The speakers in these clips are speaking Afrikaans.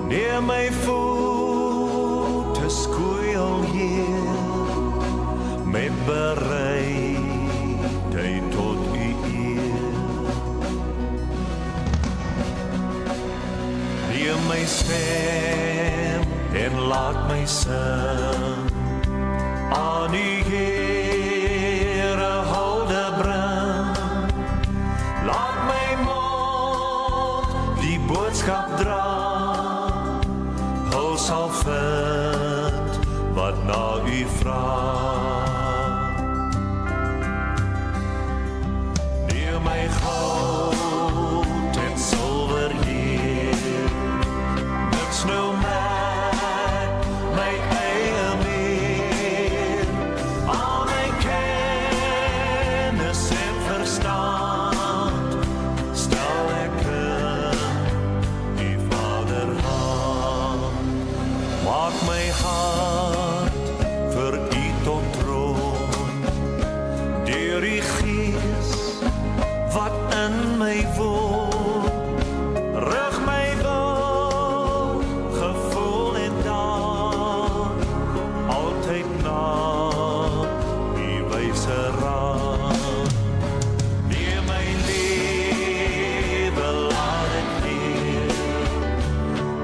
Neem my voete skoei hier met bereidheid tot u eer. Neem my stem en laat my sing aan u Here hulde bring. Laat my mond die boodskap dra, hul sal vind wat na u vra. Neem my goud en silwer hier, niks nou met my eie meer. Al my kennis en verstand stel ek in die Vaderhand. Maak my hart vir u tot troon, deur die Gees wat in my woon. Rig my wil, gevoel en daad, altyd na die wyse raad. Neem my lewe, laat dit leer,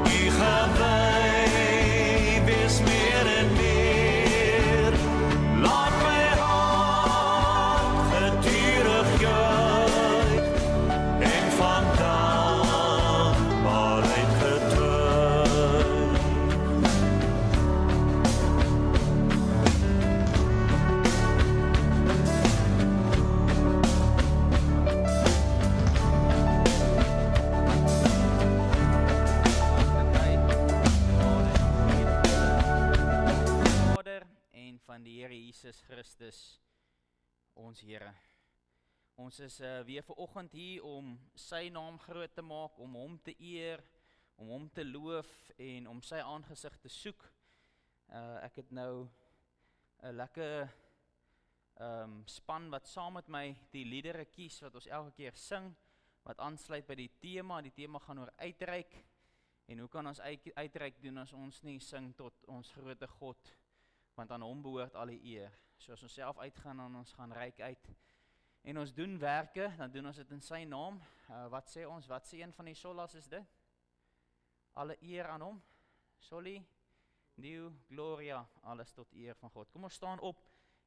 u gewy wees meer en meer. Laat my hart gedurig juig en van dankbaarheid getuig. Vader en van die Here Jesus Christus, ons Here. Ons is weer vanoggend hier om sy naam groot te maak, om hom te eer, om hom te loof en om sy aangesig te soek. Ek het nou 'n lekker span wat saam met my die liedere kies wat ons elke keer sing, wat aansluit by die tema. Die tema gaan oor uitreik. En hoe kan ons uitreik doen as ons nie sing tot ons grote God, want aan hom behoort al die eer. So as ons self uitgaan en ons gaan reik uit en ons doen werke, dan doen ons dit in sy naam. Wat sê ons? Wat sê een van die solas is dit? Alle eer aan hom. Soli, Deo, Gloria, alles tot eer van God. Kom ons staan op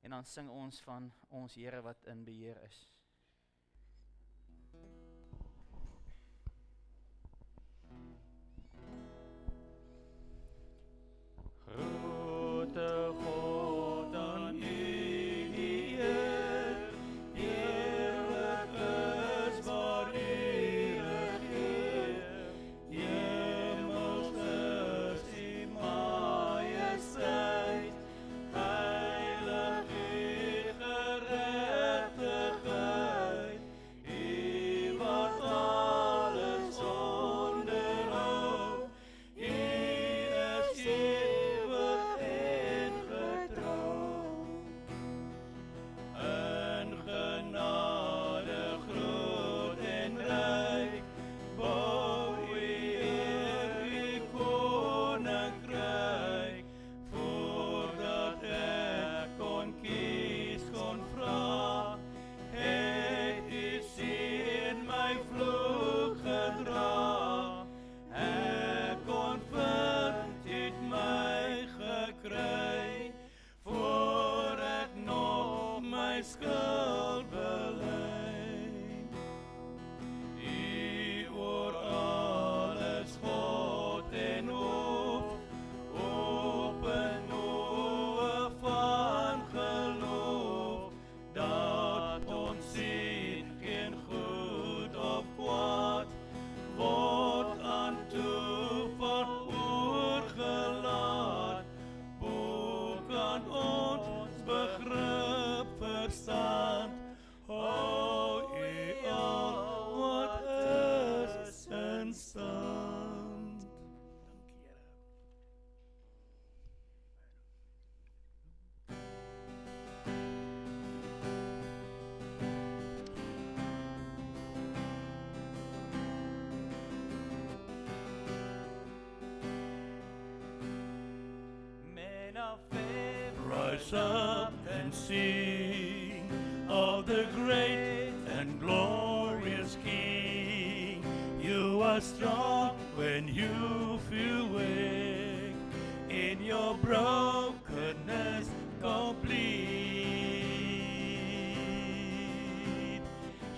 en dan sing ons van ons Here wat in beheer is. Grote God, aan u die eer, heerlik is waar u regeer. Hemels is die majesteit, heilig u geregtigheid. rise up and sing of the great and glorious King. You are strong when you feel weak, in your brokenness complete.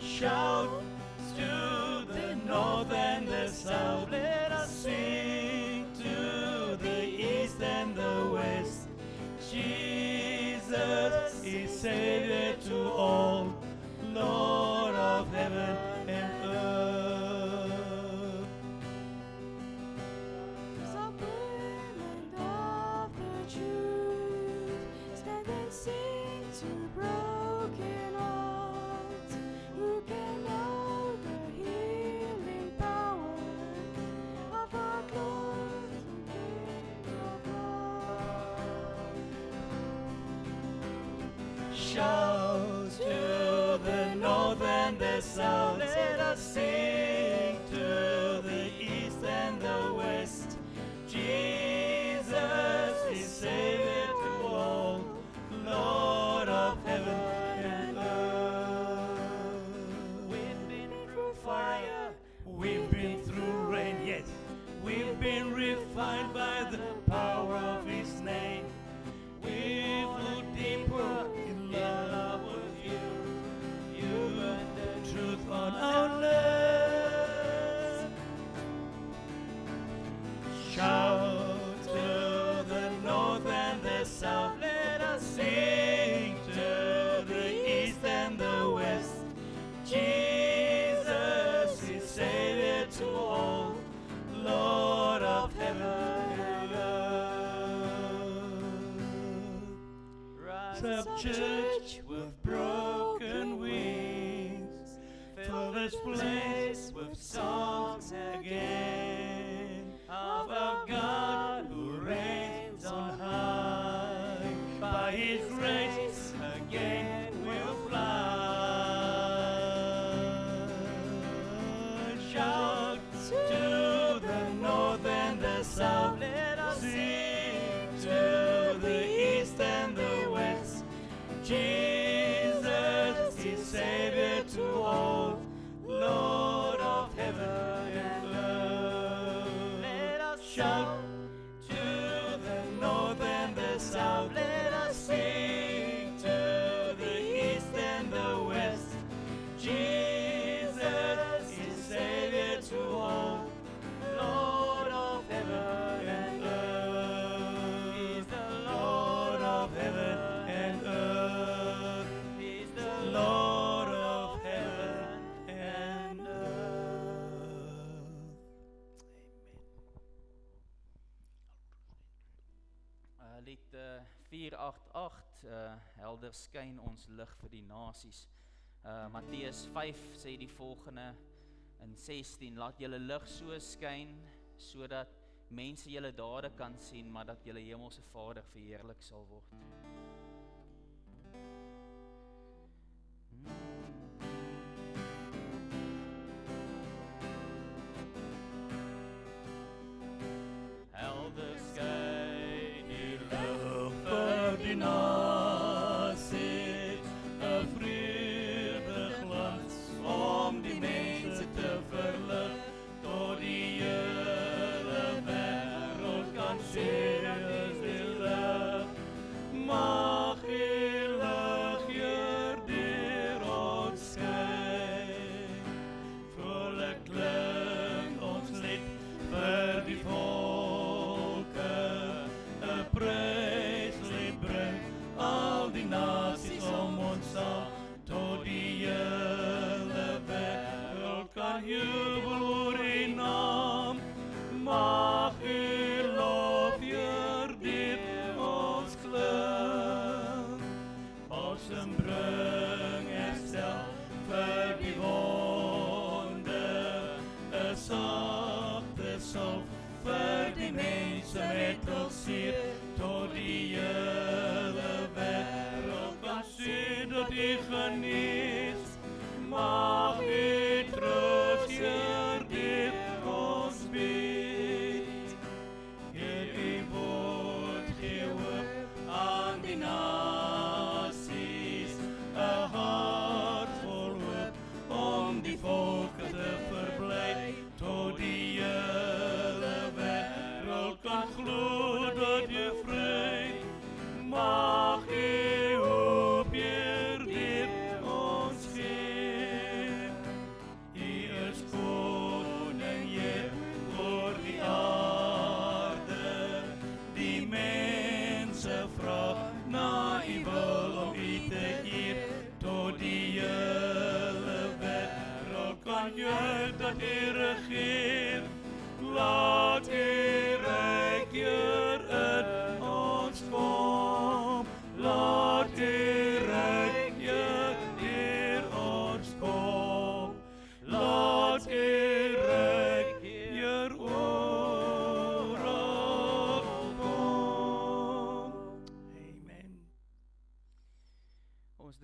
Shout to the north and the south, let us sing to the east and the west. Jesus is Savior to all, Lord of heaven and earth. Supplement of the truth, stand and sing to broken hearts, who can know the healing power of our Lord and King of love. Shout to the north and the south, let us sing to the east and the west. Jesus is Savior to all, Lord of heaven and earth. We've been through fire, we've been through rain, yes. We've been refined by the power of His name. We've looked deeper in love with you. You and the truth on our lips. Shout to the north and the south, let us sing to the east and the west. Jesus is Savior to all, Lord of heaven and earth. Rise up, church, with broken wings, fill this place with songs again of our God who reigns on high. By His grace again we'll fly. Shout to the north and the south, let us sing to the east and the west. Jesus is Savior to all, Lord of heaven and earth. Let us shout to the north and the south, let us sing to the east and the west. Jesus is Savior to all, Lord of heaven and earth. He's the Lord of heaven and earth. He's the Lord of heaven and earth. Lied 488, helder skyn ons lig vir die nasies. Matteus 5 sê die volgende in 16, laat julle lig so skyn, sodat mense julle dade kan sien, maar dat julle hemelse Vader verheerlik sal word. Helder skyn die lig vir die nasies, 'n vreugdeglans om die mense te verlig, tot die hele wêreld kan sien as die lig. Mag die lig deur ons skyn, vrolik klink ons lied vir die volke, 'n pryslied bring al die nasies om ons saam, tot die hele wêreld kan jubel oor die naam. Mag u lof deur ons klink, awesome bring herstel vir die wonde, 'n sagte salf vir die mense met hul sier, tot die hele wêreld kan sien dat u genees. Mag u troos deur ons bied, Heer, u woord gee hoop aan die naam.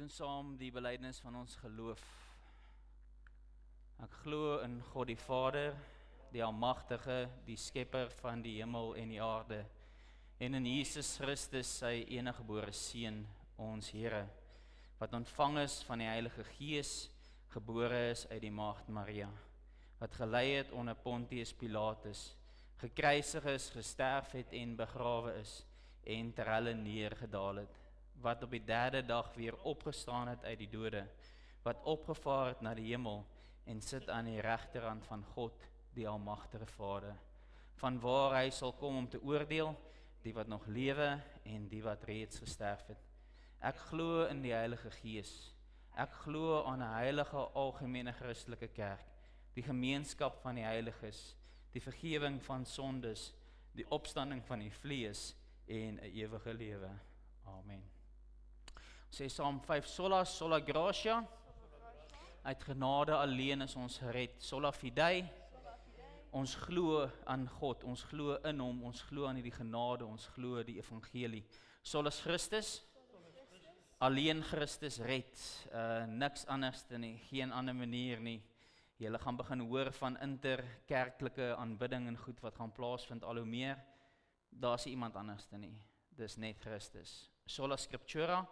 doen saam die belydenis van ons geloof. Ek glo in God die Vader, die Almagtige, die Skepper van die hemel en die aarde, en in Jesus Christus, sy eniggebore Seun, ons Here, wat ontvang is van die Heilige Gees, gebore is uit die Maagd Maria, wat gelei het onder Pontius Pilatus, gekruisig is, gesterf het en begrawe is, en ter helle neergedaal het, wat op die 3de dag weer opgestaan het uit die dode, wat opgevaar het na die hemel, en sit aan die regterhand van God, die Almagtige Vader, van waar hy sal kom om te oordeel, die wat nog lewe en die wat reeds gesterf het. Ek glo in die Heilige Gees. Ek glo aan 'n heilige algemene Christelike kerk, die gemeenskap van die heiliges, die vergewing van sondes, die opstanding van die vlees en 'n ewige lewe. Amen. Sê saam 5, sola gratia, uit genade alleen is ons gered, sola fide, ons glo aan God, ons glo in hom, ons glo aan die genade, ons glo die evangelie. Solus Christus, alleen Christus red, niks anders nie, geen ander manier nie. Julle gaan begin hoor van interkerklike aanbidding en goed wat gaan plaasvind al hoe meer. Daar's nie iemand anders nie, dis net Christus. Sola Scriptura,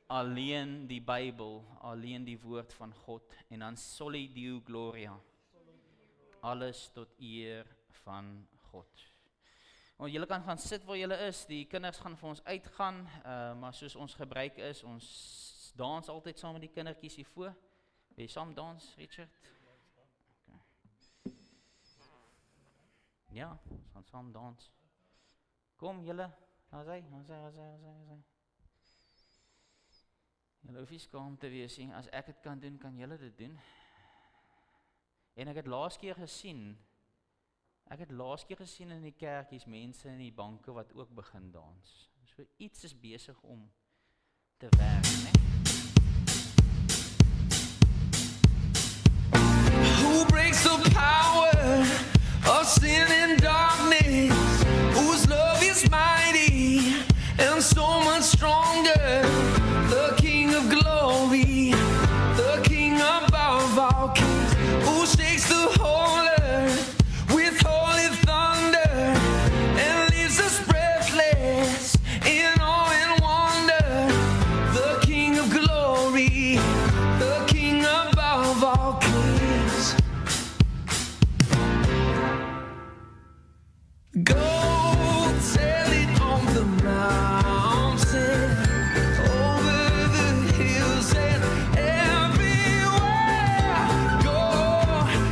alleen die Bybel, alleen die woord van God, en dan soli Deo Gloria, alles tot eer van God. Julle kan gaan sit waar julle is, die kinders gaan vir ons uitgaan, maar soos ons gebruik is, ons dans altyd saam met die kindertjies hiervoor. Wil jy saam dans, Richard? Okay. Ja, ons gaan saam dans. Kom julle, daar is hy. Julle hoef nie skaam te wees nie, as ek dit kan doen, kan julle dit doen. En ek het laas keer gesien in die kerkies, mense in die banke wat ook begin dans. So iets is besig om te werk, né? Who breaks the power of sin and darkness, whose love is mighty and so much stronger, the King of glory, the King above all kings, who shakes the whole earth with holy thunder and leaves us breathless in awe and wonder, the King of glory, the King above all kings. Go tell it on the mountain, over the hills and everywhere. Go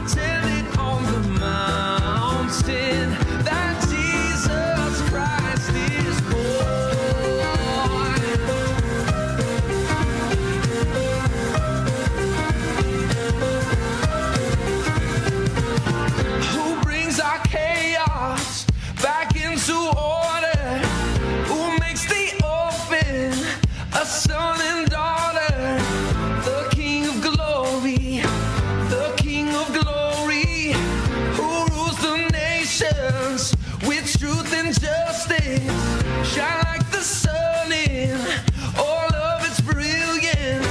tell it on the mountain that Jesus Christ is born. Who brings our chaos back into order, who makes the orphan a son and daughter, the King of glory, the King of glory, who rules the nations with truth and justice, shine like the sun in all of its brilliance,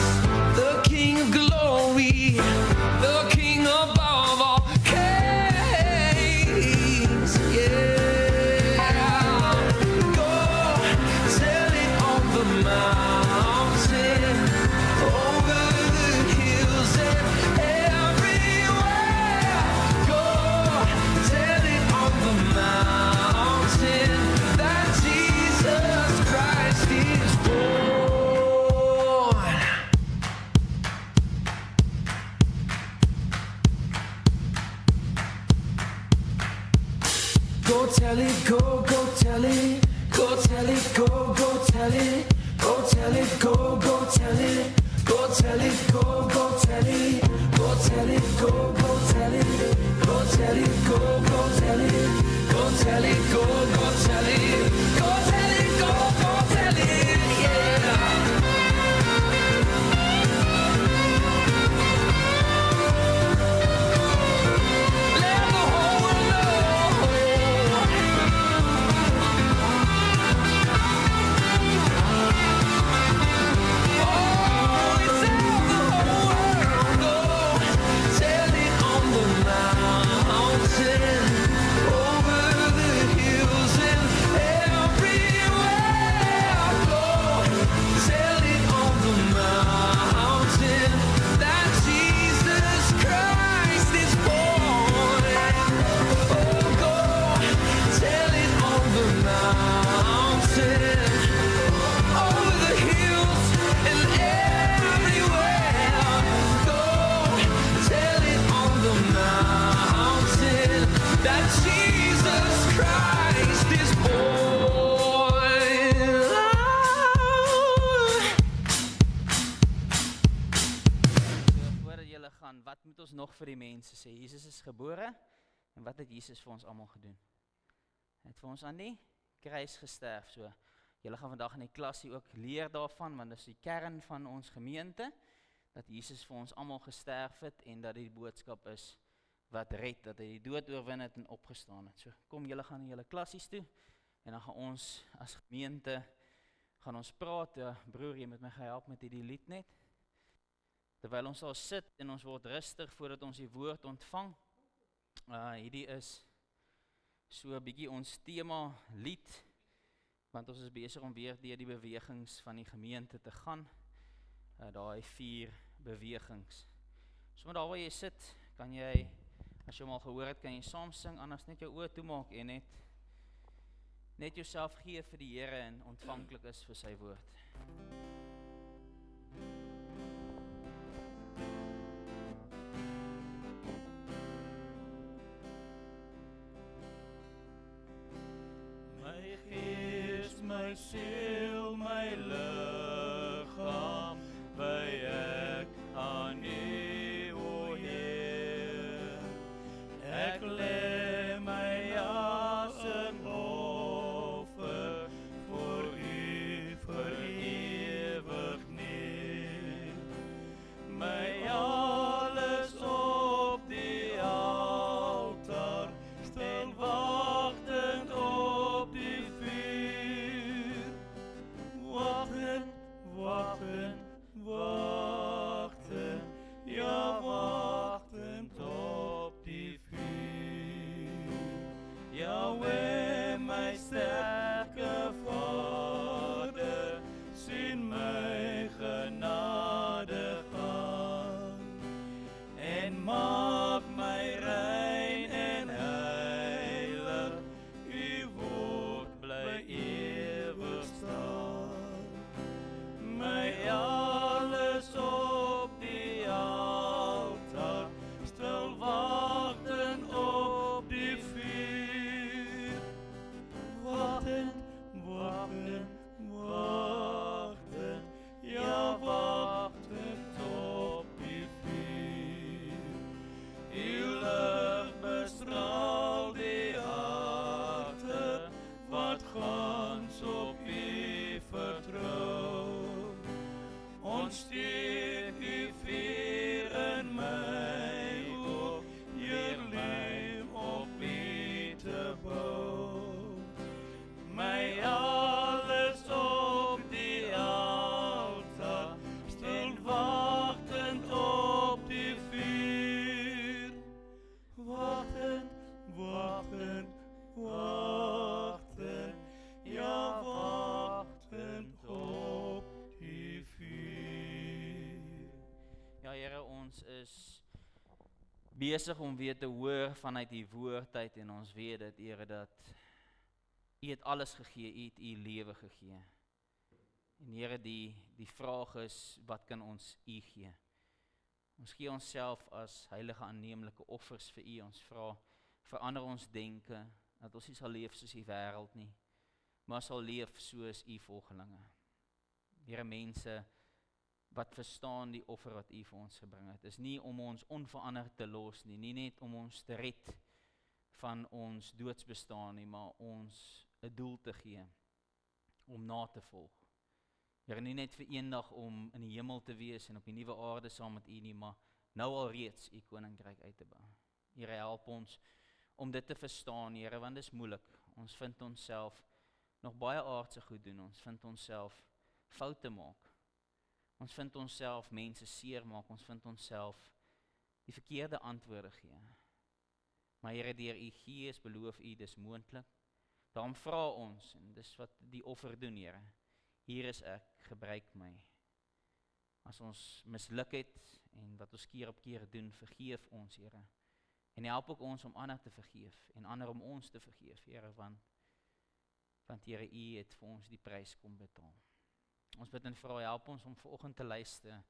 the King of glory, the King above all kings, yeah. Go tell it on the mountain, over the hills and everywhere. Go tell it on the mountain that Jesus Christ is born. Go tell it, go tell it, go tell it, go tell it, go tell it, go tell it, go tell it, go tell it, go tell it, go tell it, go tell it, go tell it, go tell it, go tell it, go tell it, go tell it, yeah. Let the whole world know. Oh, mense sê, Jesus is gebore, en wat het Jesus vir ons almal gedoen? Hy het vir ons aan die kruis gesterf, so. Julle gaan vandag in die klasie ook leer daarvan, want dit is die kern van ons gemeente, dat Jesus vir ons almal gesterf het, en dat die boodskap is, wat red, dat hy die dood oorwin het en opgestaan het. So, kom, julle gaan in julle klassies toe, en dan gaan ons as gemeente, gaan ons praat, ja, broer, jy moet my gehelp met die lied net, terwyl ons daar sit, en ons word rustig, voordat ons die woord ontvang, hierdie is, so 'n bietjie ons tema lied, want ons is besig om weer deur die bewegings van die gemeente te gaan, daai 4 bewegings. So maar daar waar jy sit, kan jy, as jy hom al gehoor het, kan jy saam sing, anders net jou oë toemaak en net jouself gee vir die Here en ontvanklik is vir sy woord. My gees, my siel, my liggaam, by ek aan U, o Heer. Ek lê my as 'n offer voor U vir ewig neer. My alles op die altaar, stil wagtend op die vuur. Wachten, wachten, wachten, ja wachtend op die vuur. Yahweh, my sterke Vader, sien my genade aan, en maak my rein en heilig, U woord bly ewig staan. My alles op die altaar, stil wagtend op die vuur. Wachtend, wachtend, wachtend, ja wachtend op die vuur. U lig bestraal die harte, wat gans op U vertrou. Ontsteek U vuur in my oog, Heer, lief op U te bou. My alles op die altaar, stil wagtend op die vuur. Wachtend, wachtend, wachtend, ja wachtend op die vuur. Ja, Here, ons is besig om weer te hoor vanuit die woord uit, en ons weet dit, Here, dat U het alles gegee, U het U lewe gegee. En Here, die vraag is, wat kan ons U gee? Ons gee onsself as heilige aanneemlike offers vir U. Ons vra, verander ons denke, dat ons nie sal leef soos die wêreld nie, maar sal leef soos U volgelinge. Here, mense wat verstaan die offer wat U vir ons gebring het, is nie om ons onveranderd te los nie, nie net om ons te red van ons doodsbestaan nie, maar ons 'n doel te gee, om na te volg. Here, nie net vir eendag om in die hemel te wees en op die nuwe aarde saam met U nie, maar nou al reeds U koninkryk uit te bou. Here, help ons om dit te verstaan, Here, want dit is moeilik. Ons vind onsself nog baie aardse goed doen, ons vind onsself foute maak. Ons vind onsself mense seermaak, ons vind onsself die verkeerde antwoorde gee. Maar Here, deur U Gees beloof U dis moontlik. Daarom vra ons, en dis wat die offer doen, Here. Hier is ek, gebruik my. As ons misluk het en wat ons keer op keer doen, vergeef ons, Here. En help ook ons om ander te vergeef en ander om ons te vergeef, Here, want Here, U het vir ons die prys kom betaal. Ons bid en vra, help ons om vanoggend te luister,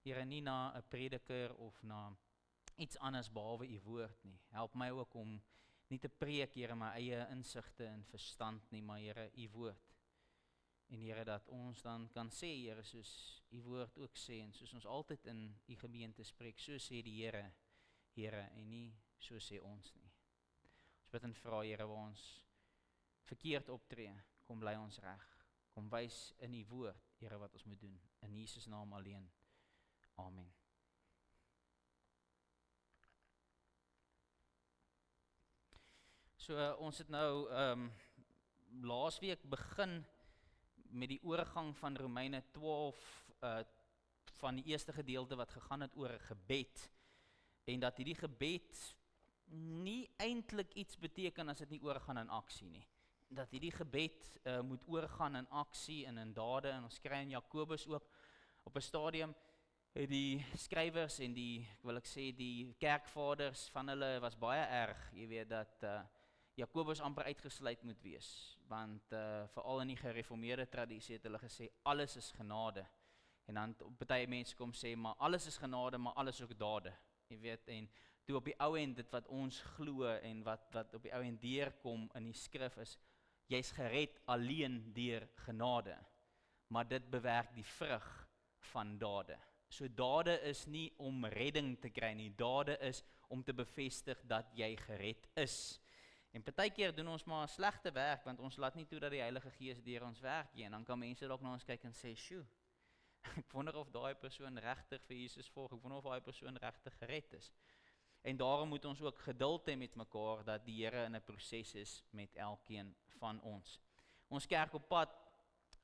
Here, nie na 'n prediker of na iets anders behalwe U woord nie. Help my ook om nie te preek, Here, my eie insigte en verstand nie, maar Here, U woord. En Here, dat ons dan kan sê, Here, soos U woord ook sê, en soos ons altyd in U gemeente spreek, so sê die Here, Here, en nie so sê ons nie. Ons bid en vra, Here, waar ons verkeerd optree, kom lei ons reg. Kom wys in U woord, Here, wat ons moet doen. In Jesus naam alleen. Amen. So ons het nou laasweek begin met die oorgang van Romeine 12 van die eerste gedeelte wat gegaan het oor gebed en dat hierdie gebed nie eintlik iets beteken as dit nie oorgaan in aksie nie. Dat hierdie gebed moet oorgaan in aksie en in dade en ons kry in Jakobus ook op 'n stadium het die skrywers en die kerkvaders van hulle was baie erg, jy weet dat Jakobus amper uitgesluit moet wees, want veral in die gereformeerde tradisie het hulle gesê, alles is genade, en dan baie mense kom sê, maar alles is genade, maar alles ook dade, jy weet, en toe op die ou end, dit wat ons glo, en wat op die ou end deurkom in die skrif is, jy's gered alleen deur genade, maar dit bewerk die vrug van dade. So dade is nie om redding te kry nie, dade is om te bevestig dat jy gered is. En partykeer doen ons maar slegte werk, want ons laat nie toe dat die Heilige Gees deur ons werk nie, en dan kan mense dalk na ons kyk en sê, "Sjoe, ek wonder of daai persoon regtig vir Jesus volg, ek wonder of daai persoon regtig gered is." En daarom moet ons ook geduld hê met mekaar, dat die Here in 'n proses is met elkeen van ons. Ons kerk op pad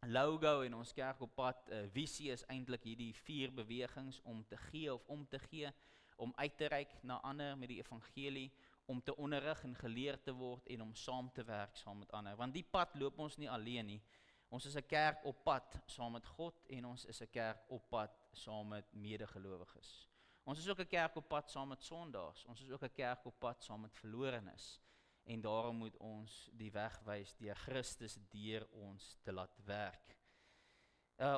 logo en ons kerk op pad visie is eintlik hierdie 4 bewegings om te gee of om te gee, om uit te reik na ander met die evangelie, om te onderrig en geleer te word en om saam te werk saam met ander. Want die pad loop ons nie alleen nie. Ons is 'n kerk op pad saam met God en ons is 'n kerk op pad saam met medegelowiges. Ons is ook 'n kerk op pad saam met sondaars. Ons is ook 'n kerk op pad saam met verlorenes. En daarom moet ons die weg wys deur Christus deur ons te laat werk.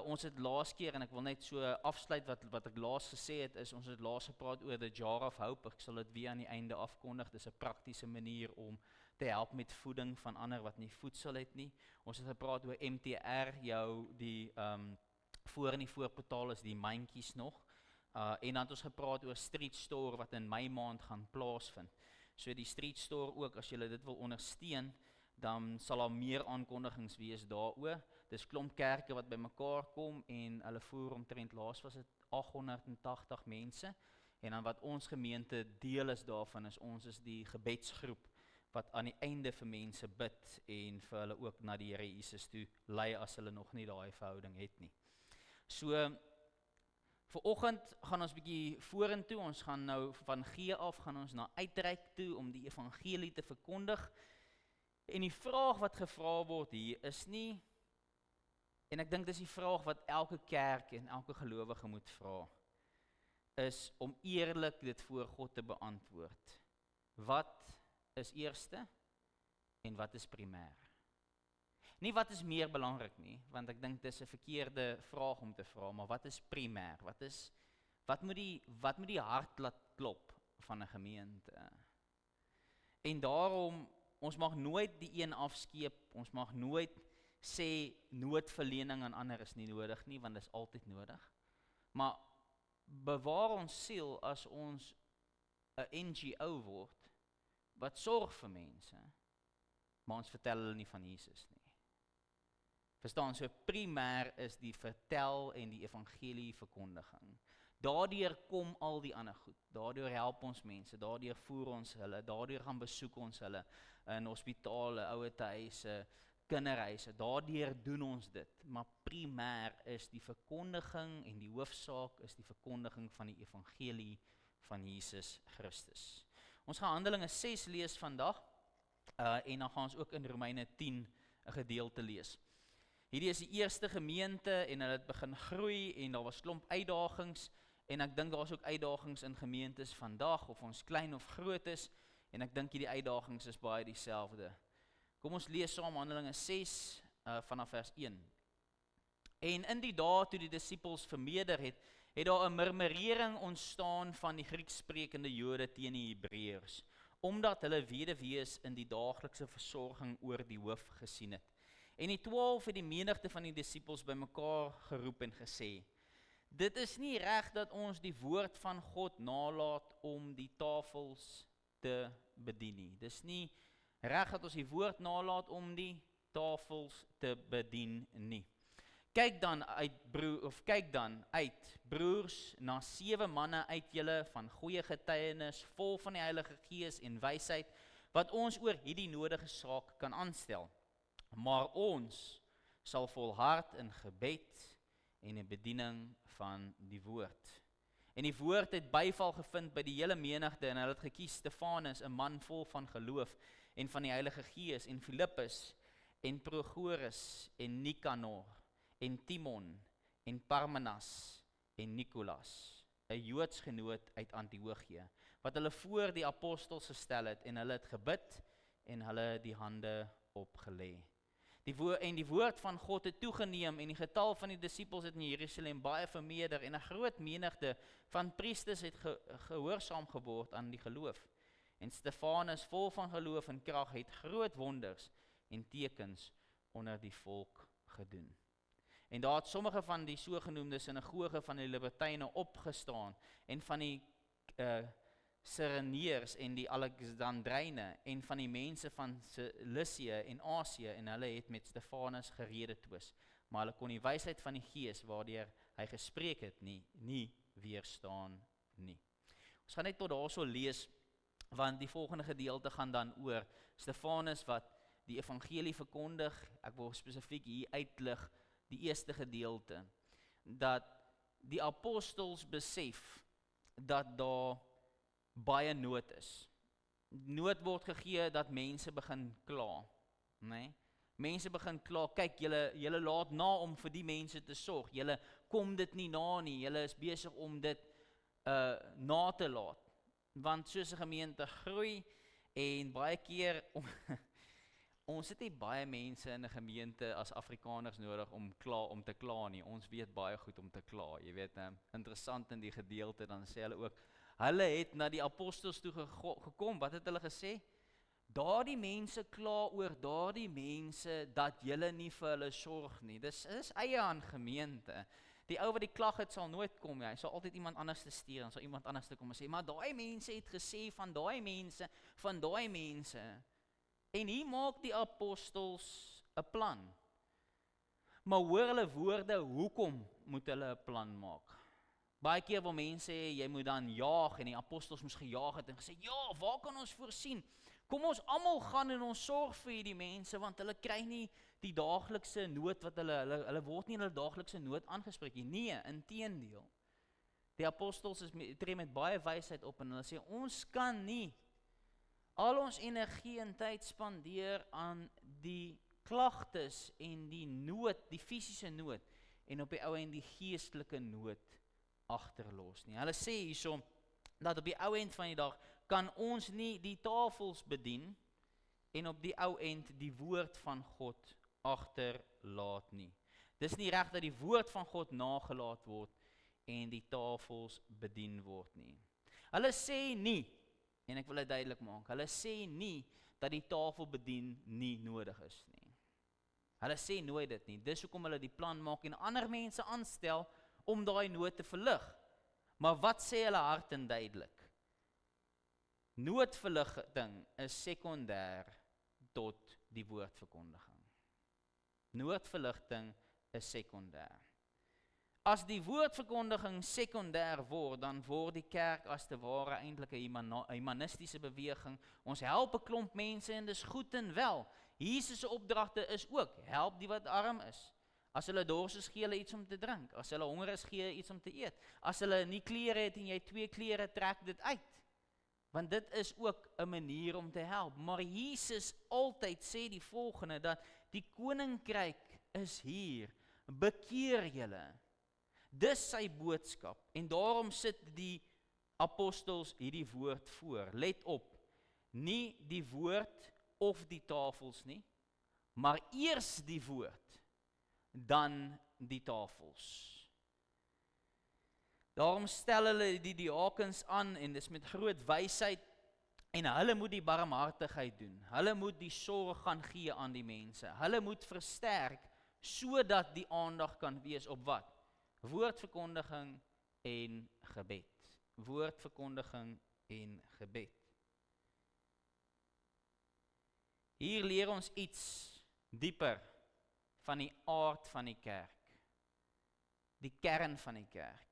Ons het laas keer, en ek wil net so afsluit wat ek laas gesê het, is ons het laas gepraat oor the jar of hope. Ek sal dit weer aan die einde afkondig. Dis 'n praktiese manier om te help met voeding van ander wat nie voedsel het nie. Ons het gepraat oor MTR, die voor in die voorportaal is die mandjies nog. En dan het ons gepraat oor Street Store wat in Mei maand gaan plaasvind. So die Street Store ook, as julle dit wil ondersteun, dan sal daar meer aankondigings wees daaroor. Dis klomp kerke wat bymekaar kom en hulle voer omtrent laas was dit 880 mense. En dan wat ons gemeente deel is daarvan is ons is die gebedsgroep wat aan die einde vir mense bid en vir hulle ook na die Here Jesus toe lei as hulle nog nie daai verhouding het nie. So vanoggend gaan ons bietjie vorentoe, ons gaan nou van gee af, gaan ons na uitreik toe om die evangelie te verkondig. En die vraag wat gevra word hier is nie, en ek dink dis die vraag wat elke kerk en elke gelowige moet vra, is om eerlik dit voor God te beantwoord. Wat is eerste en wat is primêr? Nie wat is meer belangrik nie, want ek dink dis 'n verkeerde vraag om te vra, maar wat is primêr? Wat moet die hart laat klop van 'n gemeente? En daarom, ons mag nooit die een afskeep, ons mag nooit sê noodverlening aan ander is nie nodig nie, want dit is altyd nodig. Maar bewaar ons siel as ons 'n NGO word, wat sorg vir mense, maar ons vertel hulle nie van Jesus nie. Verstaan, so primêr is die vertel en die evangelie verkondiging. Daardeur kom al die ander goed, daardeur help ons mense, daardeur voer ons hulle, daardeur gaan besoek ons hulle in hospitale, ouertehuise, kinderhuise, daardeur doen ons dit, maar primêr is die verkondiging en die hoofsaak is die verkondiging van die evangelie van Jesus Christus. Ons gaan Handelinge 6 lees vandag, en dan gaan ons ook in Romeine 10 'n gedeelte lees. Hierdie is die eerste gemeente en hulle het begin groei en daar was klomp uitdagings en ek dink daar is ook uitdagings in gemeentes vandag of ons klein of groot is en ek dink hierdie uitdagings is baie dieselfde. Kom ons lees saam Handelinge 6 vanaf vers 1. En in die dae toe die disippels vermeerder het daar 'n murmurering ontstaan van die Grieksprekende Jode teen die Hebreërs, omdat hulle weduwees in die daaglikse versorging oor die hoof gesien het. En die 12 het die menigte van die disippels bymekaar geroep en gesê: Dit is nie reg dat ons die woord van God nalat om die tafels te bedien nie. Dis nie reg dat ons die woord nalat om die tafels te bedien nie. Kyk dan uit, broers, na 7 manne uit julle van goeie getuienis, vol van die Heilige Gees en wysheid, wat ons oor hierdie nodige saak kan aanstel. Maar ons sal volhard in gebed en in bediening van die woord. En die woord het byval gevind by die hele menigte, en hulle het gekies Stefanus, 'n man vol van geloof en van die Heilige Gees, en Filippus, en Prochorus, en Nikanor, en Timon, en Parmenas, en Nicolas, 'n Joodsgenoot uit Antiochië, wat hulle voor die apostels gestel het, en hulle het gebid, en hulle die hande opgelê. Die woord van God het toegeneem, en die getal van die disippels het in Jerusalem baie vermeerder, en 'n groot menigte van priesters het gehoorsaam geword aan die geloof. En Stefanus, vol van geloof en krag, het groot wonders en tekens onder die volk gedoen. En daar het sommige van die sogenoemde sinagoge van die Libertyne opgestaan, en van die Sireneërs en die Alexandryne, en van die mense van Cilicië en Asië, en hulle het met Stefanus geredetwis, maar hulle kon die wysheid van die Gees, waardeur hy gespreek het, nie weerstaan nie. Ons gaan net tot daarso lees, want die volgende gedeelte gaan dan oor Stefanus wat die evangelie verkondig. Ek wil spesifiek hier uitlig die eerste gedeelte, dat die apostels besef dat daar baie nood is. Nood word gegee dat mense begin kla, nee? Mense begin kla, kyk, julle laat na om vir die mense te sorg, julle kom dit nie na nie, julle is besig om dit na te laat, want soos 'n gemeente groei, en baie keer, ons het nie baie mense in 'n gemeente as Afrikaners nodig om te kla nie, ons weet baie goed om te kla, jy weet, interessant in die gedeelte, dan sê hulle ook, hulle het na die apostels toe gekom, wat het hulle gesê? Daardie mense kla oor daardie mense, dat julle nie vir hulle sorg nie, dis eie aan gemeente. Die ou wat die klag het, sal nooit kom, hy sal altyd iemand anders te stuur, en sal iemand anders te kom en sê, maar daai mense het gesê van daai mense, en hier maak die apostels 'n plan. Maar hoor hulle woorde, hoekom moet hulle 'n plan maak? Baie keer wil mense sê, jy moet dan jaag, en die apostels moes gejaag het en gesê, ja, waar kan ons voorsien? Kom ons almal gaan en ons sorg vir hierdie mense, want hulle kry nie die daaglikse nood, wat hulle word nie in hulle daaglikse nood aangespreek nie. Nee, inteendeel. Die apostels tree met baie wysheid op, en hulle sê, ons kan nie al ons energie en tyd spandeer aan die klagtes en die nood, die fisiese nood, en op die ou end die geestelike nood agterlos nie. Hulle sê hierso, dat op die ou end van die dag, kan ons nie die tafels bedien, en op die ou end die woord van God agterlaat nie. Dis nie reg dat die woord van God nagelaat word, en die tafels bedien word nie. Hulle sê nie, en ek wil dit duidelik maak, hulle sê nie, dat die tafel bedien nie nodig is nie. Hulle sê nooit dit nie, dis hoekom hulle die plan maak, en ander mense aanstel, om daai nood te verlig. Maar wat sê hulle hard en duidelik? Noodverligting is sekondêr tot die woordverkondiging. Noodverligting is sekondêr. As die woordverkondiging sekondêr word, dan word die kerk as te ware eintlik 'n humanistiese beweging. Ons help 'n klomp mense, en dis goed en wel. Jesus se opdragte is ook, help die wat arm is. As hulle dors is, gee hulle iets om te drink. As hulle honger is, gee iets om te eet. As hulle nie klere het en jy 2 klere, trek dit uit. Want dit is ook 'n manier om te help. Maar Jesus altyd sê die volgende, dat die koninkryk is hier, bekeer julle. Dis sy boodskap, en daarom sit die apostels hierdie woord voor. Let op, nie die woord of die tafels nie, maar eers die woord, dan die tafels. Daarom stel hulle die diakens aan, en dis met groot wysheid, en hulle moet die barmhartigheid doen. Hulle moet die sorg gaan gee aan die mense. Hulle moet versterk, sodat die aandag kan wees op wat? Woordverkondiging en gebed. Woordverkondiging en gebed. Hier leer ons iets dieper van die aard van die kerk. Die kern van die kerk.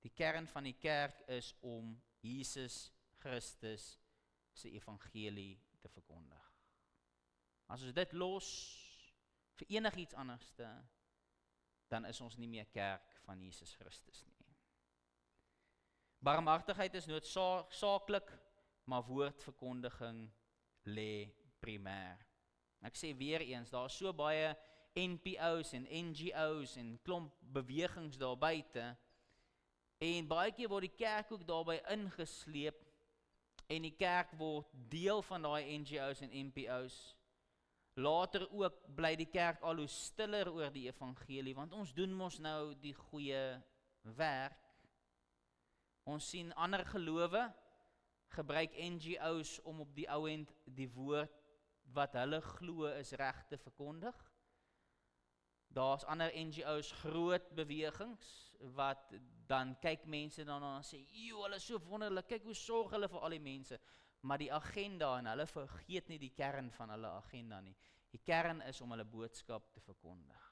Die kern van die kerk is om Jesus Christus se evangelie te verkondig. As ons dit los vir enigiets anderste, dan is ons nie meer kerk van Jesus Christus nie. Barmhartigheid is noodsaaklik, maar woordverkondiging lê primêr. Ek sê weer eens, daar is so baie NPO's en NGO's en klomp bewegings daar buite, en baie keer word die kerk ook daarby ingesleep, en die kerk word deel van daai NGO's en NPO's. Later ook bly die kerk al hoe stiller oor die evangelie, want ons doen mos nou die goeie werk. Ons sien ander gelowe gebruik NGO's om op die ou end die woord wat hulle glo is reg te verkondig. Daar's ander NGO's, groot bewegings, wat dan kyk mense daarna en sê, joh, hulle is so wonderlik, kyk hoe sorg hulle vir al die mense. Maar die agenda, en hulle vergeet nie die kern van hulle agenda nie. Die kern is om hulle boodskap te verkondig.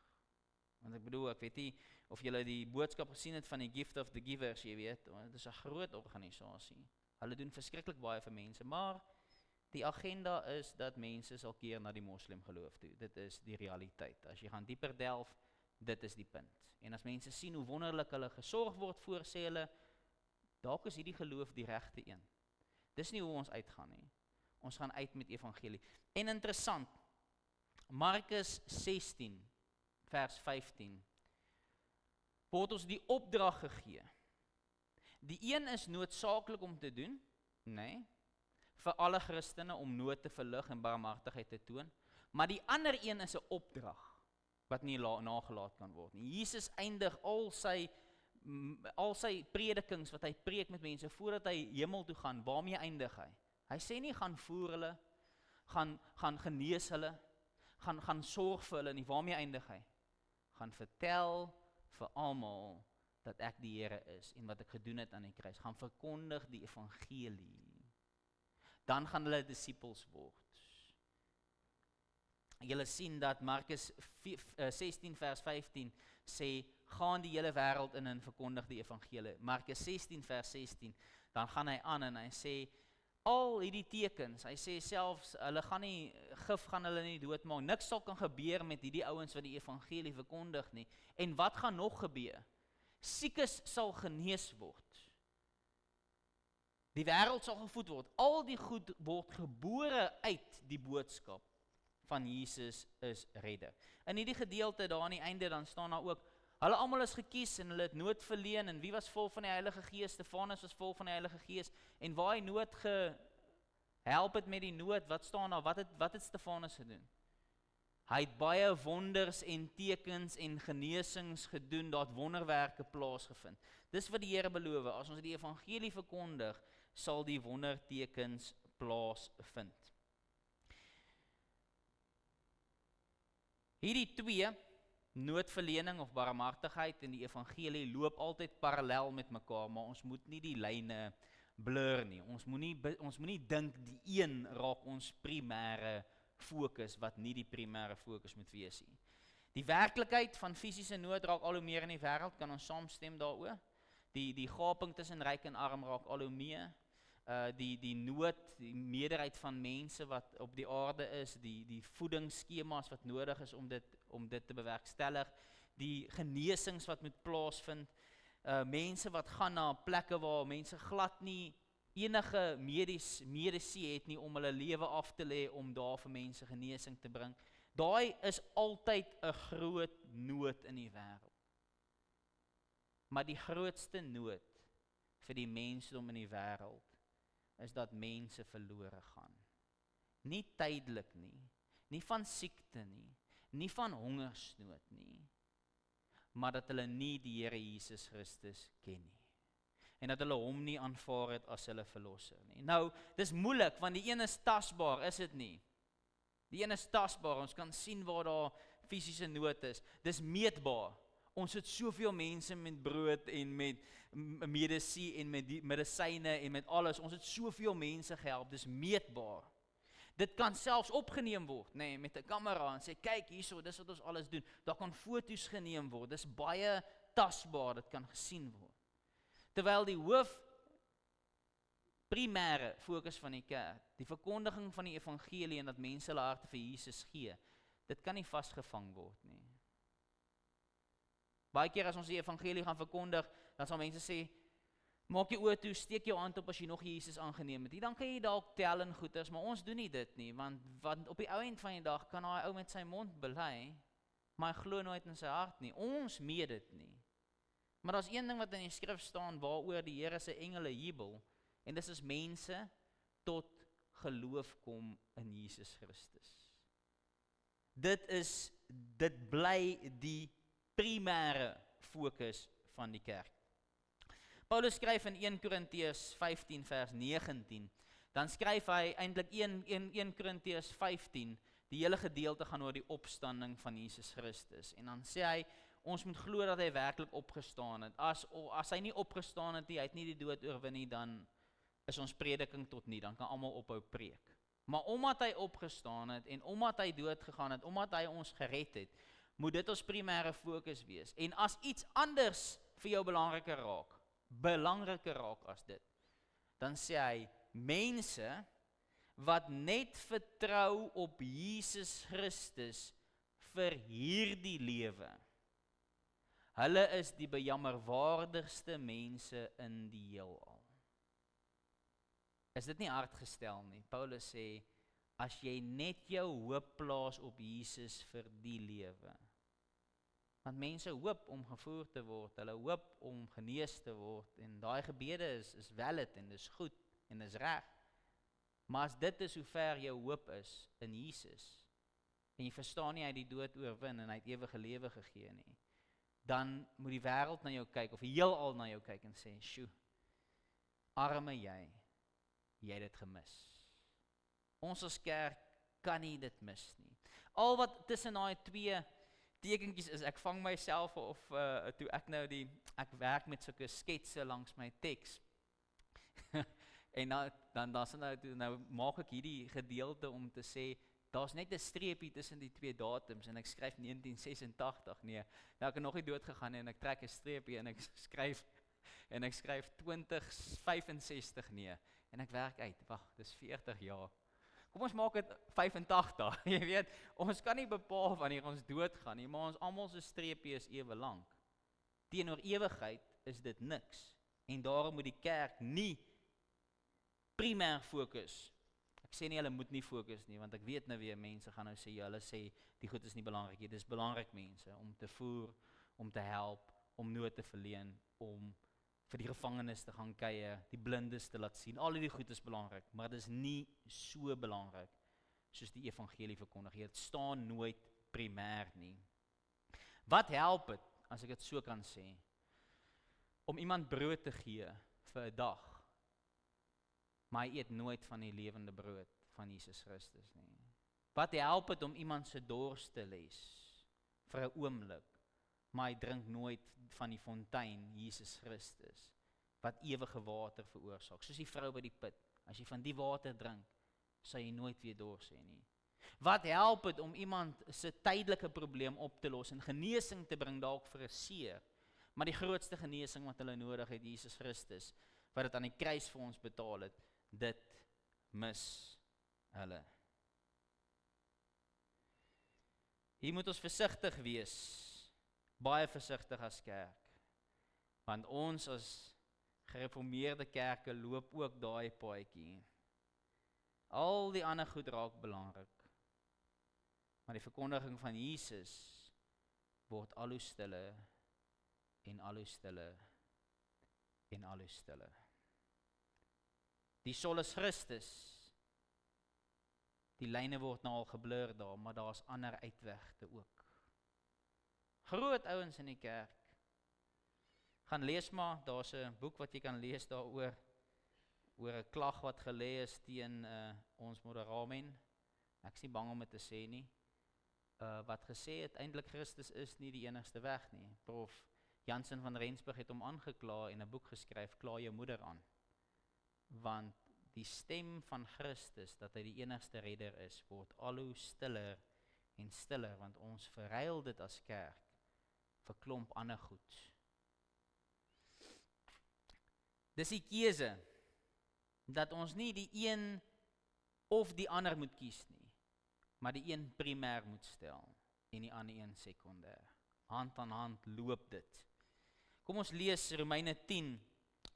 Want ek bedoel, ek weet nie of julle die boodskap gesien het van die Gift of the Givers, jy weet, want dit is 'n groot organisasie. Hulle doen verskriklik baie vir mense, maar die agenda is dat mense sal keer na die moslim geloof toe. Dit is die realiteit. As jy gaan dieper delf, dit is die punt. En as mense sien hoe wonderlik hulle gesorg word voor, sê hulle, dalk is hierdie geloof die regte een. Dis nie hoe ons uitgaan nie. Ons gaan uit met evangelie. En interessant, Markus 16, vers 15, word ons die opdrag gegee. Die een is noodsaaklik om te doen, nee, vir alle Christene om nood te verlig en barmhartigheid te toon, maar die ander een is 'n opdrag, wat nie nagelaat kan word nie. Jesus eindig al sy predikings wat hy preek met mense, voordat hy hemel toe gaan, waarmee eindig hy? Hy sê nie, gaan voer hulle, gaan genees hulle, gaan sorg vir hulle nie, waarmee eindig hy? Gaan vertel vir almal dat ek die Here is, en wat ek gedoen het aan die kruis, gaan verkondig die evangelie. Dan gaan hulle disippels word. Julle sien dat Markus 16 vers 15 sê, gaan die hele wêreld in en verkondig die evangelie. Markus 16 vers 16, dan gaan hy aan en hy sê, al hierdie tekens, hy sê selfs, gif gaan hulle nie doodmaak, niks sal kan gebeur met hierdie ouens wat die evangelie verkondig nie, en wat gaan nog gebeur? Siekes sal genees word. Die wêreld sal gevoed word. Al die goed word gebore uit die boodskap van Jesus is redder. In hierdie gedeelte daar aan die einde, dan staan daar ook, hulle almal is gekies en hulle het nood verleen, en wie was vol van die Heilige Gees? Stefanus was vol van die Heilige Gees, en waar hy nood gehelp het met die nood, wat staan daar? Wat het Stefanus gedoen? Hy het baie wonders en tekens en genesings gedoen, daar het wonderwerke plaasgevind. Dis wat die Here beloof, as ons die evangelie verkondig, sal die wondertekens plaasvind. Hierdie twee, noodverlening of barmhartigheid en die evangelie, loop altyd parallel met mekaar, maar ons moet nie die lyne blur nie. Ons moenie dink die een raak ons primêre fokus, wat nie die primêre fokus moet wees nie. Die werklikheid van fisiese nood raak al hoe meer in die wêreld, kan ons saamstem daaroor. Die gaping tussen ryk en arm raak al hoe meer. Die nood, die meerderheid van mense wat op die aarde is, die voedingsskemas wat nodig is om dit te bewerkstellig, die genesings wat moet plaasvind, mense wat gaan na plekke waar mense glad nie enige mediese het nie om hulle lewe af te lê om daar vir mense genesing te bring. Daai is altyd 'n groot nood in die wêreld. Maar die grootste nood vir die mensdom in die wêreld is dat mense verlore gaan. Nie tydelik nie van siekte nie van hongersnood nie, maar dat hulle nie die Here Jesus Christus ken nie. En dat hulle hom nie aanvaar het as hulle verlosser nie. Nou, dis moeilik, want die een is tasbaar, is dit nie? Die een is tasbaar, ons kan sien waar daar fisiese nood is. Dis meetbaar. Ons het soveel mense met brood en met medisyne en met die medisyne en met alles. Ons het soveel mense gehelp, dis meetbaar. Dit kan selfs opgeneem word, nee, met 'n kamera en sê kyk hierso, dis wat ons alles doen. Daar kan foto's geneem word. Dis baie tasbaar, dit kan gesien word. Terwyl die hoof primêre fokus van die kerk, die verkondiging van die evangelie en dat mense hulle harte vir Jesus gee, dit kan nie vasgevang word nie. Baie keer as ons die evangelie gaan verkondig, dan sal mense sê, maak jy oor toe, steek jou hand op as jy nog Jesus aangeneem het. Dan kan jy dalk tel en goeders, maar ons doen nie dit nie, want op die ou end van die dag kan daai ou met sy mond bely, maar hy glo nooit in sy hart nie. Ons meet dit nie. Maar daar's een ding wat in die skrif staan waaroor die Here se engele jubel, en dis as mense tot geloof kom in Jesus Christus. Dit bly die primêre fokus van die kerk. Paulus skryf in 1 Korintiërs 15 vers 19, dan skryf hy eintlik 1 Korintiërs 15, die hele gedeelte gaan oor die opstanding van Jesus Christus, en dan sê hy, ons moet glo dat hy werklik opgestaan het. As hy nie opgestaan het nie, hy het nie die dood oorwin nie, dan is ons prediking tot nie, dan kan almal ophou preek. Maar omdat hy opgestaan het, en omdat hy dood gegaan het, omdat hy ons gered het, moet dit ons primêre fokus wees. En as iets anders vir jou belangriker raak as dit, dan sê hy, mense wat net vertrou op Jesus Christus vir hierdie lewe, hulle is die bejammerwaardigste mense in die heelal. Is dit nie hardgestel nie? Paulus sê, as jy net jou hoop plaas op Jesus vir die lewe, want mense hoop om gevoer te word, hulle hoop om genees te word, en daai gebede is valid, en dis goed, en dis reg, maar as dit is hoe ver jou hoop is in Jesus, en jy verstaan nie hy die dood oorwin, en hy het ewige lewe gegee nie, dan moet die wêreld na jou kyk, of die heelal na jou kyk, en sê, sjoe, arme jy het dit gemis. Ons as kerk kan nie dit mis nie. Al wat tussen daai twee tekentjies is, ek vang myself of toe ek werk met sulke sketse langs my teks. En dan nou maak ek hierdie gedeelte om te sê, daar's net 'n streepie tussen die twee datums en ek skryf 1986, nee, nou ek het nog nie dood gegaan en ek trek 'n streepie en ek skryf 2065, nee, en ek werk uit, wag, dis 40 jaar. Kom ons maak dit 85, jy weet, ons kan nie bepaal wanneer ons doodgaan nie, maar ons almal se streepie is ewe lank. Teenoor ewigheid is dit niks, en daarom moet die kerk nie primêr fokus. Ek sê nie hulle moet nie fokus nie, want ek weet nou weer mense gaan nou sê, hulle sê die goed is nie belangrik nie, dis belangrik mense, om te voer, om te help, om nood te verleen, om vir die gevangenes te gaan kuier, die blindes te laat sien, al die goed is belangrik, maar dit is nie so belangrik, soos die evangelie verkondig, dit staan nooit primêr nie. Wat help het, as ek dit so kan sê, om iemand brood te gee vir 'n dag, maar hy eet nooit van die lewende brood van Jesus Christus nie. Wat help het om iemand se dors te les vir 'n oomblik, maar hy drink nooit van die fontein Jesus Christus, wat ewige water veroorsaak, soos die vrou by die put. As jy van die water drink, sal jy nooit weer dors hê nie. Wat help het om iemand se tydelike probleem op te los en genesing te bring dalk vir 'n seer, maar die grootste genesing wat hulle nodig het, Jesus Christus, wat dit aan die kruis vir ons betaal het, dit mis hulle. Hier moet ons versigtig wees, baie versigtig as kerk, want ons as gereformeerde kerke loop ook daai paadjie. Al die ander goed raak belangrik, maar die verkondiging van Jesus word al hoe stiller en al hoe stiller en al hoe stiller. Die solus Christus, die lyne word nou al geblur daar, maar daar's ander uitwegte ook. Groot ouens in die kerk, gaan lees maar, daar's 'n boek wat jy kan lees daaroor, oor 'n klag wat gelê is teen ons moderamen. Ek is nie bang om dit te sê nie. wat gesê het, eintlik Christus is nie die enigste weg nie. Prof Jansen van Rensburg het hom aangekla en 'n boek geskryf, Kla jou moeder aan. Want die stem van Christus, dat hy die enigste redder is, word al hoe stiller en stiller, want ons verruil dit as kerk vir klomp ander goed. Dis die keuse, dat ons nie die een of die ander moet kies nie, maar die een primêr moet stel, en die ander een sekondêr. Hand aan hand loop dit. Kom ons lees Romeine 10,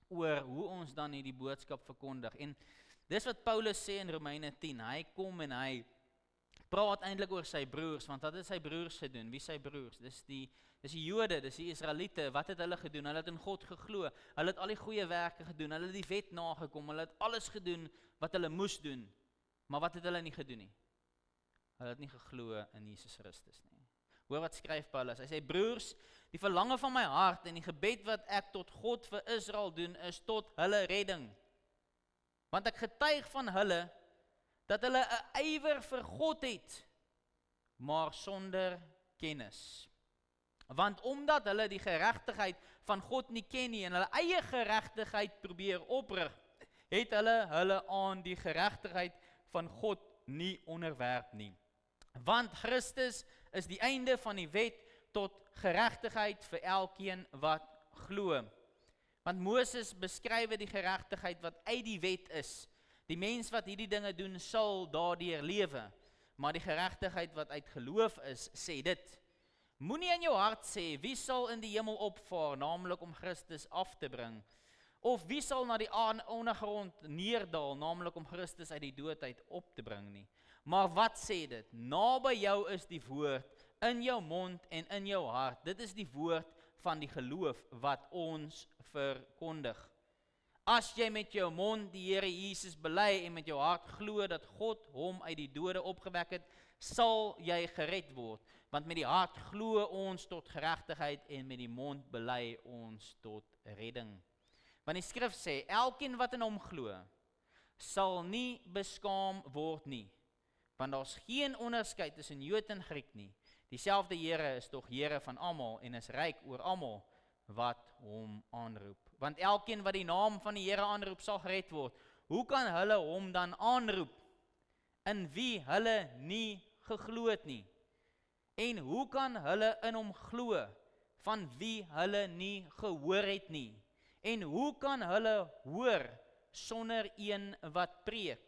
oor hoe ons dan hierdie boodskap verkondig. En dis wat Paulus sê in Romeine 10, hy kom en hy praat eintlik oor sy broers, want wat het sy broers gedoen? Wie sy broers? Dis die Jode, dis die Israeliete, wat het hulle gedoen? Hulle het in God geglo, hulle het al die goeie werke gedoen, hulle het die wet nagekom, hulle het alles gedoen wat hulle moes doen, maar wat het hulle nie gedoen nie? Hulle het nie geglo in Jesus Christus nie. Hoor wat skryf Paulus, hy sê, broers, die verlange van my hart en die gebed wat ek tot God vir Israel doen, is tot hulle redding. Want ek getuig van hulle, dat hulle 'n ywer vir God het, maar sonder kennis. Want omdat hulle die geregtigheid van God nie ken nie, en hulle eie geregtigheid probeer oprig, het hulle aan die geregtigheid van God nie onderwerp nie. Want Christus is die einde van die wet tot geregtigheid vir elkeen wat glo. Want Moses beskryf die geregtigheid wat uit die wet is. Die mens wat hierdie dinge doen, sal daardeur lewe. Maar die geregtigheid wat uit geloof is, sê dit: moenie in jou hart sê, wie sal in die hemel opvaar, naamlik om Christus af te bring? Of wie sal na die ondergrond neerdal, naamlik om Christus uit die dood uit op te bring nie? Maar wat sê dit? Naby jou is die woord, in jou mond en in jou hart. Dit is die woord van die geloof wat ons verkondig. As jy met jou mond die Here Jesus bely en met jou hart glo dat God hom uit die dode opgewek het, sal jy gered word. Want met die hart glo ons tot geregtigheid en met die mond bely ons tot redding. Want die skrif sê, elkeen wat in hom glo, sal nie beskaam word nie. Want daar's geen onderskeid tussen Jood en Griek nie. Dieselfde Here is tog Here van almal en is ryk oor almal wat hom aanroep. Want elkeen wat die naam van die Here aanroep, sal gered word. Hoe kan hulle hom dan aanroep, in wie hulle nie geglo het nie? En hoe kan hulle in hom glo, van wie hulle nie gehoor het nie? En hoe kan hulle hoor, sonder een wat preek?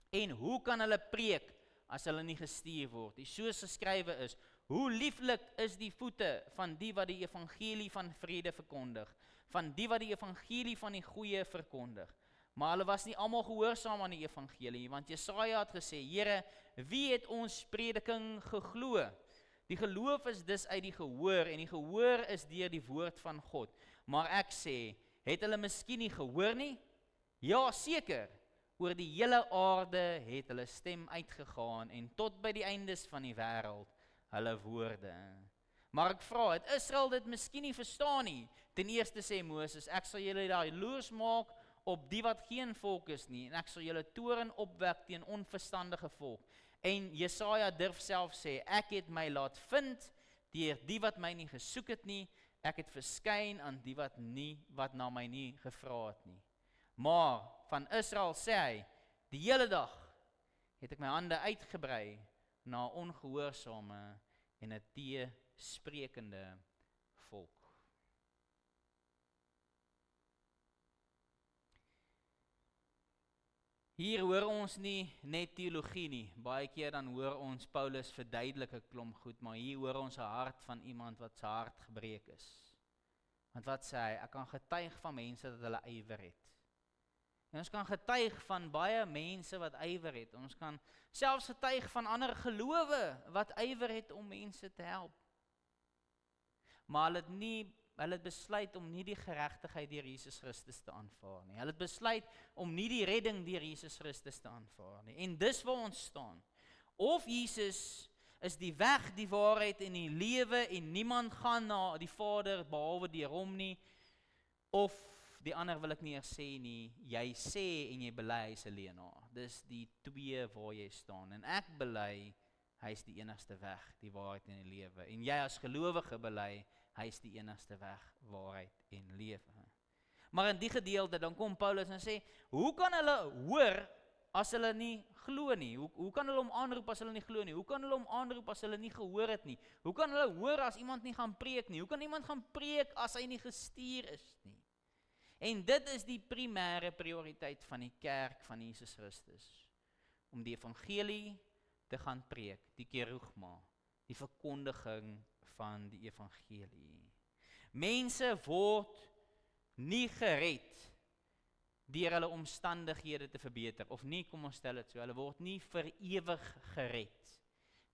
En hoe kan hulle preek, as hulle nie gestuur word? Die soos geskrywe is, hoe lieflik is die voete van die wat die evangelie van vrede verkondig, van die wat die evangelie van die goeie verkondig. Maar hulle was nie almal gehoorsaam aan die evangelie, want Jesaja het gesê, Here, wie het ons prediking geglo? Die geloof is dus uit die gehoor, en die gehoor is deur die woord van God. Maar ek sê, het hulle miskien nie gehoor nie? Ja, seker. Oor die hele aarde het hulle stem uitgegaan, en tot by die eindes van die wêreld hulle woorde. Maar ek vra, het Israel dit miskien nie verstaan nie? Ten eerste sê Moses, ek sal julle jaloers maak op die wat geen volk is nie, en ek sal julle toorn opwek teen onverstandige volk. En Jesaja durf self sê, ek het my laat vind deur die wat my nie gesoek het nie, ek het verskyn aan die wat na my nie gevra het nie. Maar van Israel sê hy, die hele dag het ek my hande uitgebrei na ongehoorsame en 'n teesprekende volk. Hier hoor ons nie net teologie nie, baie keer dan hoor ons Paulus verduidelik 'n klomp goed, maar hier hoor ons 'n hart van iemand wat sy hart gebreek is. Want wat sê hy, ek kan getuig van mense dat hulle ywer het. En ons kan getuig van baie mense wat ywer het, ons kan selfs getuig van ander gelowe wat ywer het om mense te help. Maar hulle het besluit om nie die geregtigheid deur Jesus Christus te aanvaar nie. Hulle het besluit om nie die redding deur Jesus Christus te aanvaar nie. En dis waar ons staan. Of Jesus is die weg, die waarheid en die lewe en niemand gaan na die Vader behalwe deur hom nie, of die ander wil ek nie eers sê nie, jy sê en jy bely hy's 'n leienaar. Dis die twee waar jy staan. En ek bely hy is die enigste weg, die waarheid en die lewe. En jy as gelowige bely, hy is die enigste weg, waarheid en lewe. Maar in die gedeelte, dan kom Paulus en sê, hoe kan hulle hoor as hulle nie glo nie? Hoe kan hulle hom aanroep as hulle nie glo nie? Hoe kan hulle hom aanroep as hulle nie gehoor het nie? Hoe kan hulle hoor as iemand nie gaan preek nie? Hoe kan iemand gaan preek as hy nie gestuur is nie? En dit is die primêre prioriteit van die kerk van Jesus Christus, om die evangelie te gaan preek, die kerugma, die verkondiging van die evangelie. Mense word nie gered deur hulle omstandighede te verbeter, of nie, kom ons stel dit so, hulle word nie vir ewig gered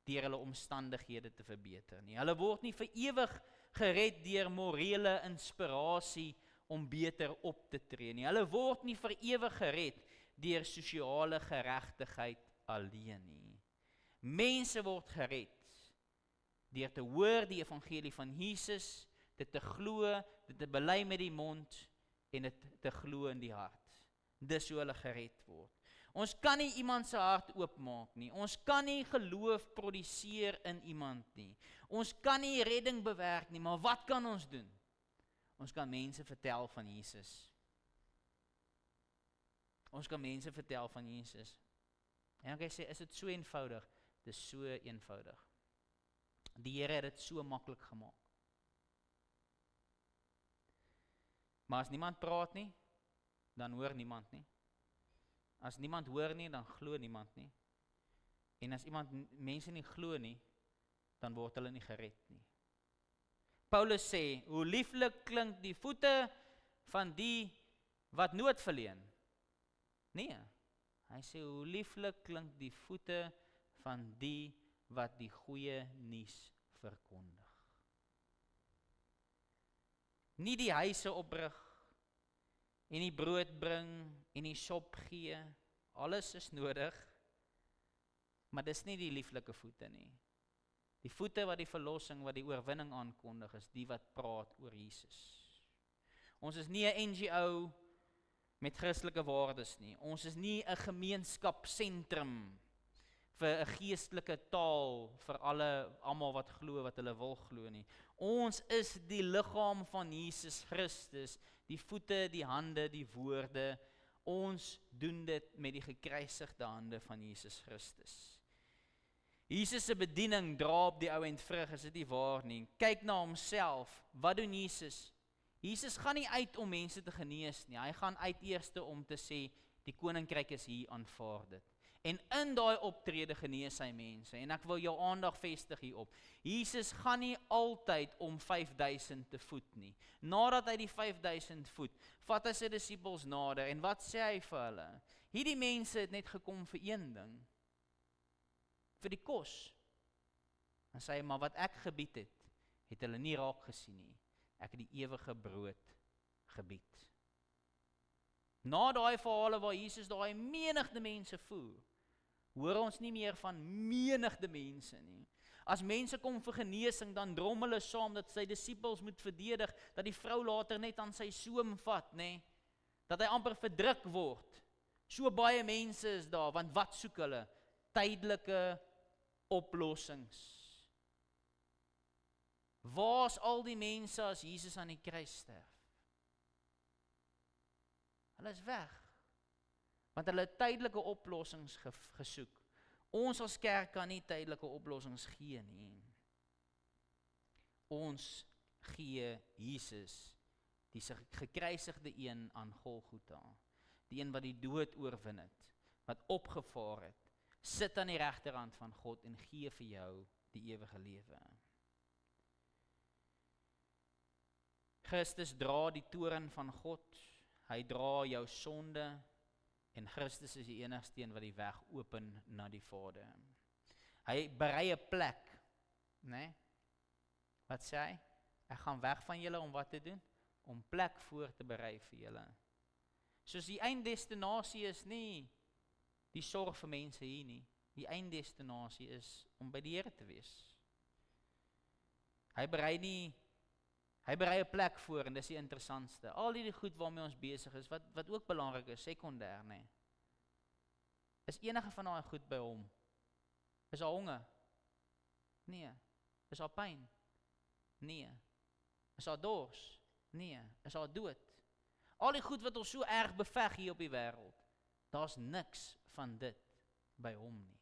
deur hulle omstandighede te verbeter nie. Hulle word nie vir ewig gered deur morele inspirasie om beter op te tree nie. Hulle word nie vir ewig gered deur sosiale geregtigheid alleen nie. Mense word gered deur te hoor die evangelie van Jesus, dit te glo, dit te bely met die mond en dit te glo in die hart. Dis hoe hulle gered word. Ons kan nie iemand se hart oopmaak nie. Ons kan nie geloof produseer in iemand nie. Ons kan nie redding bewerk nie, maar wat kan ons doen? Ons kan mense vertel van Jesus. Ons kan mense vertel van Jesus. En ek sê, is dit so eenvoudig? Dit is so eenvoudig. Die Here het dit so maklik gemaak. Maar as niemand praat nie, dan hoor niemand nie. As niemand hoor nie, dan glo niemand nie. En as mense nie glo nie, dan word hulle nie gered nie. Paulus sê, hoe lieflik klink die voete van die wat nood verleen. Nee, hy sê, hoe lieflik klink die voete van die wat die goeie nuus verkondig. Nie die huise oprig, en die brood bring, en die sop gee, alles is nodig, maar dis nie die lieflike voete nie. Die voete wat die verlossing, wat die oorwinning aankondig is, die wat praat oor Jesus. Ons is nie 'n NGO met Christelike waardes nie. Ons is nie 'n gemeenskapsentrum vir 'n geestelike taal vir almal wat glo wat hulle wil glo nie. Ons is die liggaam van Jesus Christus, die voete, die hande, die woorde. Ons doen dit met die gekruisigde hande van Jesus Christus. Jesus se bediening dra op die ou end vrug, is dit nie waar nie. Kyk na homself, wat doen Jesus? Jesus gaan nie uit om mense te genees nie, hy gaan uit eerste om te sê, die koninkryk is hier, aanvaar dit. En in daai optrede genees hy mense, en ek wil jou aandag vestig hierop. Jesus gaan nie altyd om 5000 te voed nie. Nadat hy die 5000 voed, vat hy sy disippels nader, en wat sê hy vir hulle? Hierdie mense het net gekom vir een ding, vir die kos. En sê hy, maar wat ek gebied het hulle nie raak gesien nie. Ek het die ewige brood gebied. Na daai verhale waar Jesus daai menigte mense voer, hoor ons nie meer van menigte mense nie. As mense kom vir genesing, dan drom hulle saam dat sy disippels moet verdedig, dat die vrou later net aan sy soem vat, nê? Dat hy amper verdruk word. So baie mense is daar, want wat soek hulle? Tydelike oplossings. Waar's al die mense as Jesus aan die kruis sterf? Hulle is weg, want hulle het tydelike oplossings gesoek. Ons as kerk kan nie tydelike oplossings gee nie. Ons gee Jesus, die gekruisigde een aan Golgotha, die een wat die dood oorwin het, wat opgevaar het, sit aan die regterhand van God en gee vir jou die ewige lewe. Christus dra die toorn van God, hy dra jou sonde, en Christus is die enigste een wat die weg open na die Vader. Hy berei 'n plek, né? Wat sê hy? Ek gaan weg van julle om wat te doen? Om plek voor te berei vir julle. Soos die einddestinasie is nie die sorg vir mense hier nie. Die einddestinasie is om by die Here te wees. Hy berei 'n plek voor, en dis die interessantste. Al die goed waarmee ons besig is, wat ook belangrik is, sekondêr, nê. Is enige van daai goed by hom? Is daar honger? Nee. Is daar pyn? Nee. Is daar dors? Nee. Is daar dood? Al die goed wat ons so erg beveg hier op die wêreld, daar's niks van dit by hom nie.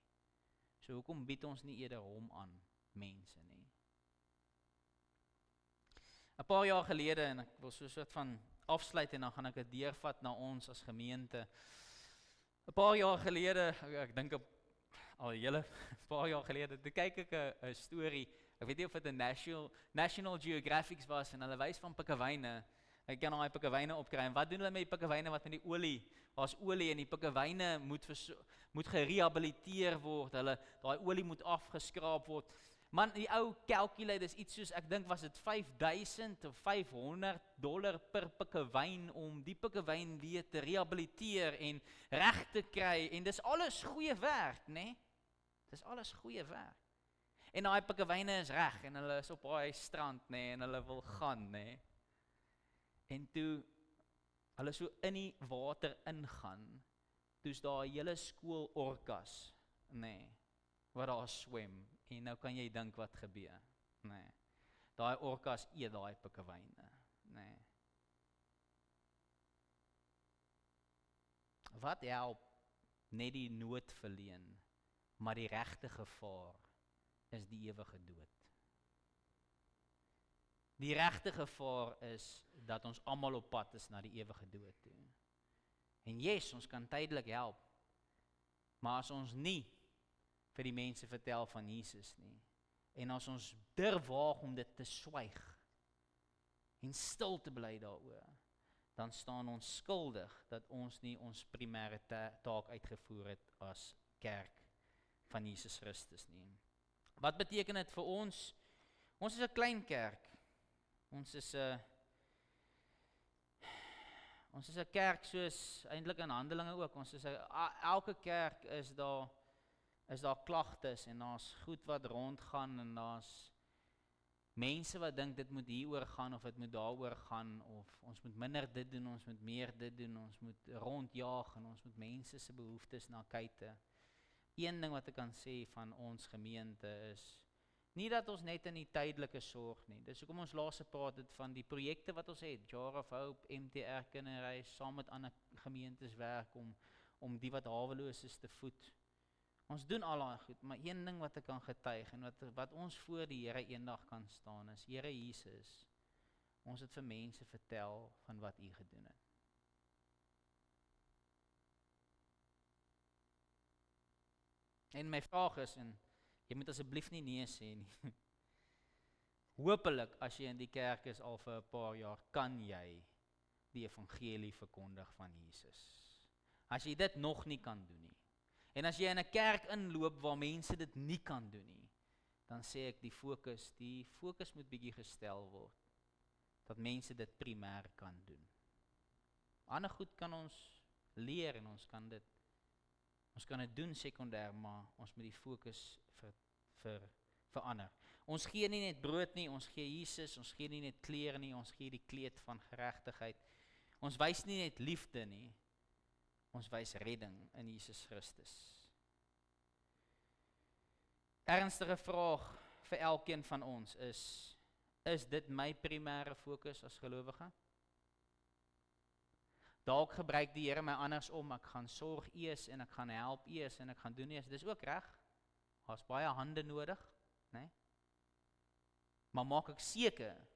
So hoekom bied ons nie eerder hom aan mense nie? 'n Paar jaar gelede, en ek wil so 'n soort van afsluit en dan gaan ek dit deurvat na ons as gemeente. 'n Paar jaar gelede, ek dink al hele paar jaar gelede, toe kyk ek 'n storie. Ek weet nie of dit 'n National Geographic was en hulle wys van pikkewyne. Ek kan daai pikkewyne opkry. En wat doen hulle met die pikkewyne wat met die olie? Daar's olie en die pikkewyne moet gerehabiliteer word. Daai olie moet afgeskraap word. Man, die ou calculate, dis iets soos, ek dink was dit $5,000 of $500 per pikkewyn om die pikkewyn weer te rehabiliteer en reg te kry. En dis alles goeie werk, né? Dis alles goeie werk. En daai pikkewyne is reg en hulle is op daai strand, né, en hulle wil gaan, né? En toe hulle so in die water ingaan, toe's daar 'n hele skool orkas, né, wat daar swem. En nou kan jy dink wat gebeur, né? Daai orkas eet daai pikkewyne, né? Wat help net die nood verleen, maar die regte gevaar is die ewige dood. Die regte gevaar is dat ons almal op pad is na die ewige dood toe. En yes, ons kan tydelik help, maar as ons nie vir die mense vertel van Jesus nie, en as ons durf waag om dit te swyg, en stil te bly daaroor, dan staan ons skuldig dat ons nie ons primêre taak uitgevoer het as kerk van Jesus Christus nie. Wat beteken dit vir ons? Ons is 'n klein kerk. Ons is 'n kerk soos eintlik in Handelinge ook. Elke kerk is daar klagtes en daar's goed wat rondgaan en daar's mense wat dink dit moet hieroor gaan of dit moet daaroor gaan of ons moet minder dit doen, ons moet meer dit doen, ons moet rondjaag en ons moet mense se behoeftes na kyk. Een ding wat ek kan sê van ons gemeente is nie dat ons net in die tydelike sorg nie. Dis hoekom ons laas gepraat het van die projekte wat ons het, Jar of Hope, MTR Kinderreis, saam met ander gemeentes werk om die wat haweloos is te voed. Ons doen al daai goed, maar een ding wat ek kan getuig en wat ons voor die Here eendag kan staan is, Here Jesus, ons het vir mense vertel van wat U gedoen het. En my vraag is, en jy moet asseblief nie nee sê nie. Hoopelik, as jy in die kerk is al vir 'n paar jaar, kan jy die evangelie verkondig van Jesus. As jy dit nog nie kan doen nie, en as jy in 'n kerk inloop waar mense dit nie kan doen nie, dan sê ek die fokus moet bietjie gestel word, dat mense dit primêr kan doen. Ander goed kan ons leer en ons kan dit doen sekondêr, maar ons moet die fokus verander. Ons gee nie net brood nie, ons gee Jesus, ons gee nie net klere nie, ons gee die kleed van geregtigheid. Ons wys nie net liefde nie, ons wys redding in Jesus Christus. Ernstige vraag vir elkeen van ons is dit my primêre fokus as gelowige? Dalk gebruik die Here my andersom, ek gaan sorg eers en ek gaan help eers en ek gaan doen eers. Dis ook reg. Daar's baie hande nodig, né? Maar maak ek seker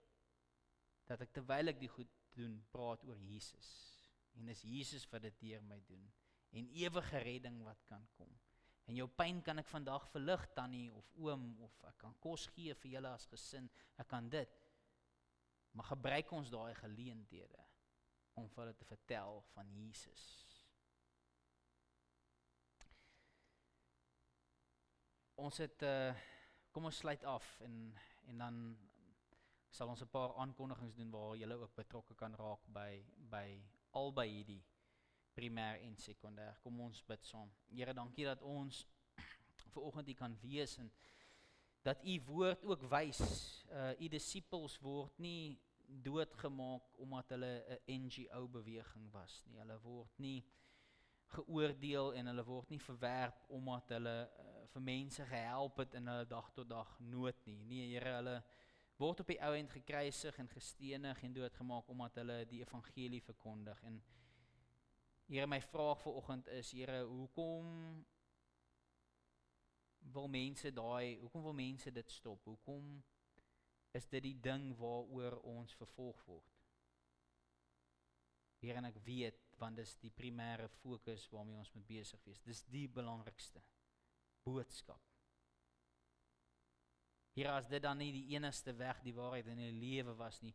dat ek terwyl ek die goed doen, praat oor Jesus. En dis Jesus wat dit deur my doen. En ewige redding wat kan kom. En jou pyn kan ek vandag verlig, tannie of oom, of ek kan kos gee vir julle as gesin, ek kan dit. Maar gebruik ons daai geleenthede om vir hulle te vertel van Jesus. Ons het, kom ons sluit af en dan sal ons 'n paar aankondigings doen waar julle ook betrokke kan raak by albei hierdie primêr en sekondêr. Kom ons bid saam. Here, dankie dat ons vanoggend hier kan wees en dat U woord ook wys. U disippels word nie doodgemaak omdat hulle 'n NGO beweging was nie. Hulle word nie geoordeel en hulle word nie verwerp omdat hulle vir mense gehelp het in hulle dag tot dag nood nie. Nee, Here, hulle word op die ou end gekruisig en gestenig en doodgemaak omdat hulle die evangelie verkondig. En Here, my vraag vanoggend is, Here, hoekom wil mense dit stop? Hoekom is dit die ding waaroor ons vervolg word? Here, en ek weet, want dis die primêre fokus waarmee ons moet besig wees. Dis die belangrikste boodskap. Here, as dit dan nie die enigste weg, die waarheid in die lewe was nie,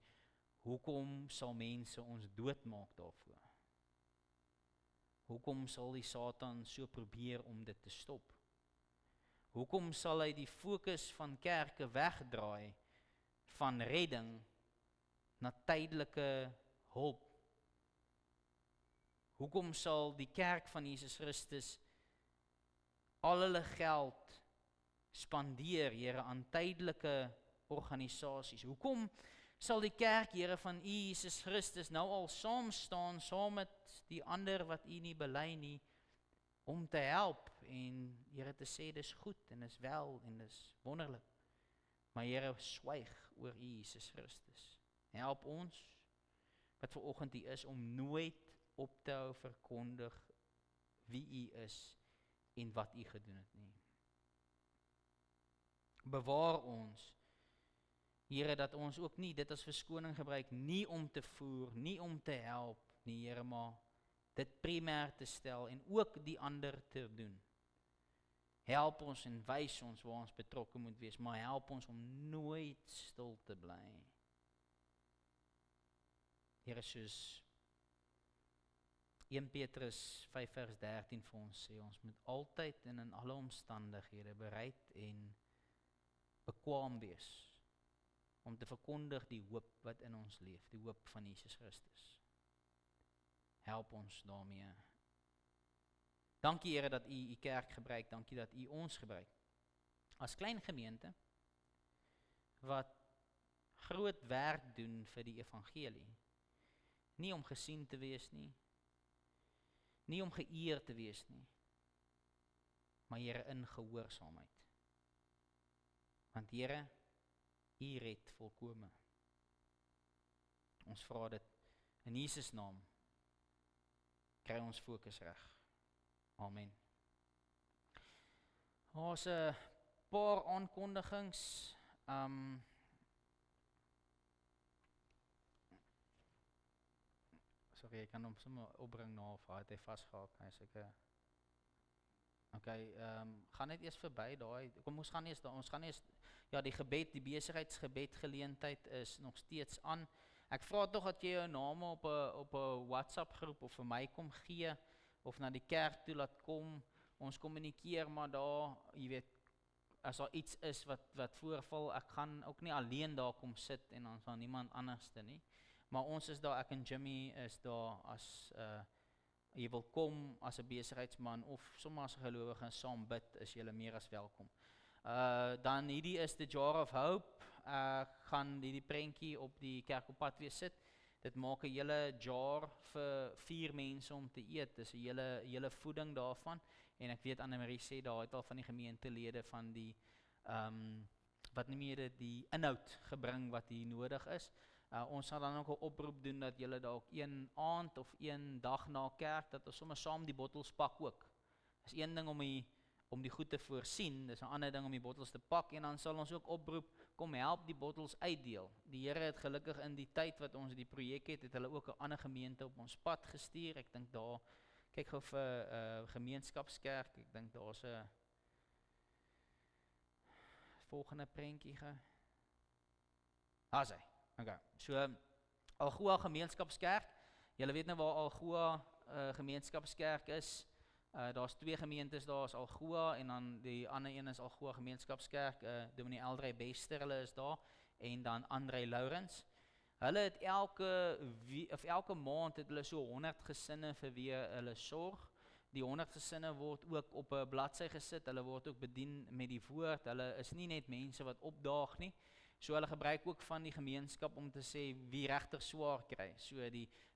hoekom sal mense ons doodmaak daarvoor? Hoekom sal die Satan so probeer om dit te stop? Hoekom sal hy die fokus van kerke wegdraai van redding na tydelike hulp? Hoekom sal die kerk van Jesus Christus al hulle geld spandeer, Here, aan tydelike organisasies? Hoekom sal die kerk, Here, van U Jesus Christus nou al saam staan, saam met die ander wat U nie bely nie, om te help en, Here, te sê dis goed en dis wel en dis wonderlik. Maar Here, swyg oor U Jesus Christus. Help ons wat vanoggend hier is om nooit op te hou verkondig wie U is en wat U gedoen het nie. Bewaar ons, Here, dat ons ook nie dit as verskoning gebruik, nie om te voer, nie om te help nie, Here, maar dit primêr te stel en ook die ander te doen. Help ons en wys ons waar ons betrokke moet wees, maar help ons om nooit stil te bly. Here, soos 1 Petrus 5 vers 13 vir ons sê, ons moet altyd en in alle omstandighede bereid en bekwaam wees om te verkondig die hoop wat in ons leef, die hoop van Jesus Christus. Help ons daarmee. Dankie, Here, dat U kerk gebruik, dankie dat U ons gebruik. As klein gemeente wat groot werk doen vir die evangelie. Nie om gesien te wees nie, nie om geëer te wees nie, maar Here, in gehoorsaamheid. Want Here, U red volkome. Ons vra dit in Jesus naam. Kry ons fokus reg. Amen. Ons 'n paar aankondigings. Sorry, ek kan hom sommer opbring na of hy vasgehaak. Hy sê ek gaan net eers verby daai. Kom ons gaan eers ja, die gebed, die besigheidsgebed geleentheid is nog steeds aan. Ek vra tog dat jy jou name op 'n WhatsApp groep of vir my kom gee of na die kerk toe laat kom. Ons kommunikeer maar daar, jy weet, as daar iets is wat voorval, ek gaan ook nie alleen daar kom sit en ons van niemand anderste nie. Maar ons is daar, ek en Jimmy is daar as jy wil kom as 'n besigheidsman of sommer as 'n gelowige saam bid, is jy meer as welkom. Dan hierdie is the Jar of Hope. Gaan die prentjie op die kerk op pad weer sit. Dit maak 'n hele jar vir 4 mense om te eet. Dis 'n hele voeding daarvan. En ek weet Anne-Marie sê daar het al van die gemeentelede van die wat nie meer die inhoud gebring wat hier nodig is. Ons sal dan ook 'n oproep doen dat julle dalk een aand of een dag na kerk dat ons sommer saam die bottels pak ook. Dis een ding om die goed te voorsien, dis 'n ander ding om die bottels te pak en dan sal ons ook oproep, kom help die bottels uitdeel. Die Here het gelukkig in die tyd wat ons die projek het hulle ook 'n ander gemeente op ons pad gestuur. Ek dink daar, kyk gou vir gemeenskapskerk, ek dink daar's 'n volgende prentjie ge. Asai. Okay. So Algoa Gemeenskapskerk. Julle weet nou waar Algoa Gemeenskapskerk is. Daar's 2 gemeentes, daar's Algoa en dan die ander een is Algoa Gemeenskapskerk. Dominee Eldrey Bester, hulle is daar en dan Andrei Lourens. Hulle het elke maand het hulle so 100 gesinne vir wie hulle sorg. Die 100 gesinne word ook op 'n bladsy gesit. Hulle word ook bedien met die woord. Hulle is nie net mense wat opdaag nie. So hulle gebruik ook van die gemeenskap om te sê wie regtig swaar kry.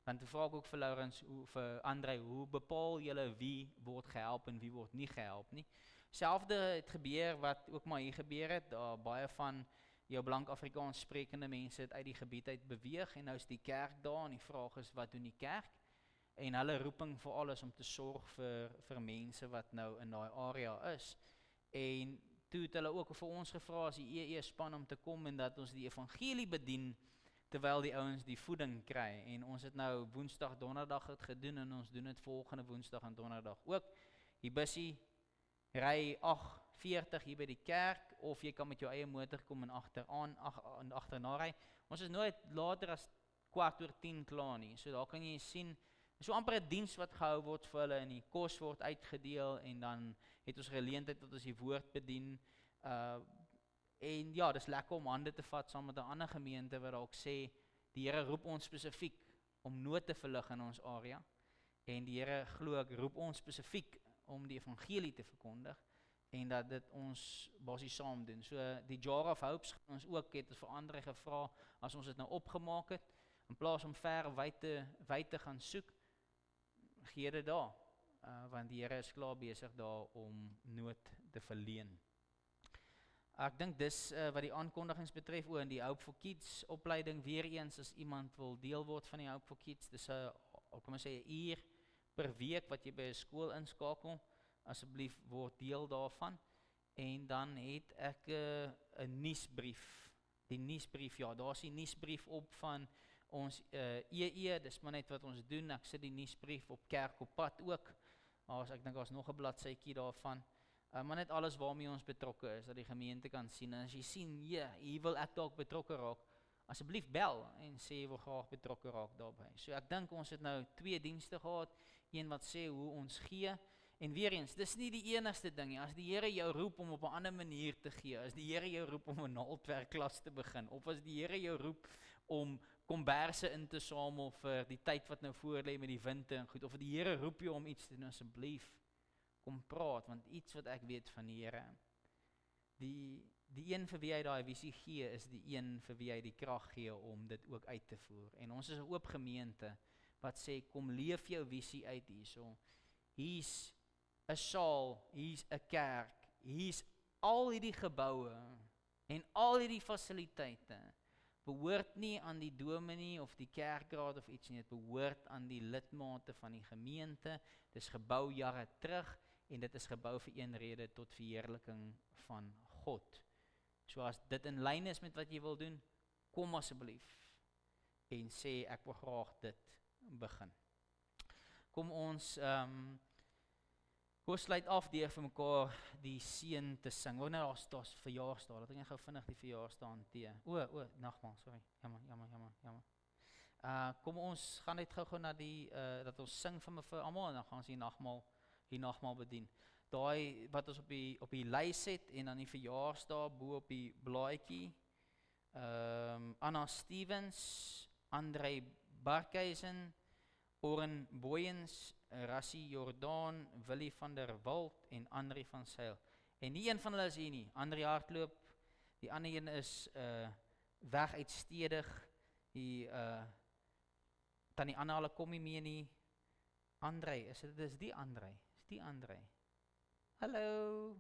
Want te vra ek ook vir Lourens, vir Andrei, hoe bepaal julle wie word gehelp en wie word nie gehelp nie? Selfde het gebeur wat ook maar hier gebeur het, daar baie van jou blank Afrikaans sprekende mense het uit die gebied uit beweeg, en nou is die kerk daar, en die vraag is, wat doen die kerk? En hulle roeping veral is om te sorg vir mense wat nou in daai area is, en toe het hulle ook vir ons gevra as die EE span om te kom, en dat ons die evangelie bedien, terwyl die ouens die voeding kry, en ons het nou woensdag, donderdag het gedoen, en ons doen het volgende woensdag en donderdag ook. Die bussie ry 8:40 hier by die kerk, of jy kan met jou eie motor kom en agterna ry. Ons is nooit later as 9:15 klaar nie, so daar kan jy sien, so amper 'n diens wat gehou word vir hulle, en die kos word uitgedeel, en dan het ons geleentheid dat ons die woord bedien, en ja, dis lekker om hande te vat saam met 'n ander gemeente wat dalk sê, die Here roep ons spesifiek om nood te verlig in ons area, en die Here glo ek roep ons spesifiek om die evangelie te verkondig, en dat dit ons basies saam doen. So die Jar of Hopes gaan ons ook, het ons vir Andre gevra, as ons dit nou opgemaak het, in plaas om ver wyd te gaan soek, gee dit daar, want die Here is klaar besig daar om nood te verleen. Ek dink dis wat die aankondigings betref, in die Hope for Kids opleiding, weer eens, as iemand wil deel word van die Hope for Kids, dis 'n 'n uur per week wat jy by 'n skool inskakel, asseblief word deel daarvan. En dan het ek 'n nuusbrief, die nuusbrief, ja, daar is die nuusbrief op van ons EE, dis maar net wat ons doen, ek sit die nuusbrief op Kerk op Pad ook, ek dink daar's nog 'n bladsytjie daarvan, maar net alles waarmee ons betrokke is, dat die gemeente kan sien, en as jy sien, hier wil ek dalk betrokke raak, asseblief bel, en sê jy wil graag betrokke raak daarby. So ek dink ons het nou 2 dienste gehad, een wat sê hoe ons gee, en weer eens, dis nie die enigste ding nie, as die Here jou roep om op 'n ander manier te gee, as die Here jou roep om 'n naaldwerkklas te begin, of as die Here jou roep om komberse in te samel vir die tyd wat nou voor lê met die winte en goed, of die Here roep jou om iets te doen, asseblief, kom praat, want iets wat ek weet van die Here, die een vir wie hy daai visie gee, is die een vir wie hy die krag gee om dit ook uit te voer, en ons is 'n oop gemeente, wat sê, kom leef jou visie uit hierso, hier's 'n saal, hier's 'n kerk, hier's al hierdie geboue, en al hierdie fasiliteite, behoort nie aan die dominee of die kerkraad of iets nie, dit behoort aan die lidmate van die gemeente, dit is gebou jare terug, en dit is gebou vir een rede, tot verheerliking van God. So as dit in lyn is met wat jy wil doen, kom asseblief, en sê, ek wil graag dit begin. Kom ons sluit af deur vir mekaar die seën te sing. Nou daar's verjaarsdag, laat ek net gou vinnig die verjaarsdag hanteer. Nagmaal, sorry. Jammer. Kom ons gaan net gou na die dat ons sing vir almal, en dan gaan ons die nagmaal bedien. Daai wat ons op die lys het, en dan die verjaarsdag bo op die blaadjie. Anna Stevens, Andrei Barkhuizen, Oren Boyens, Rassie Jordaan, Willie van der Walt en Andrie van Sail. En nie een van hulle is hier nie. Andrie hardloop, die ander een is weg uitstedig, die Tannie Anna hulle kom nie meer nie. Andrei, dis die Andrei. Hallo.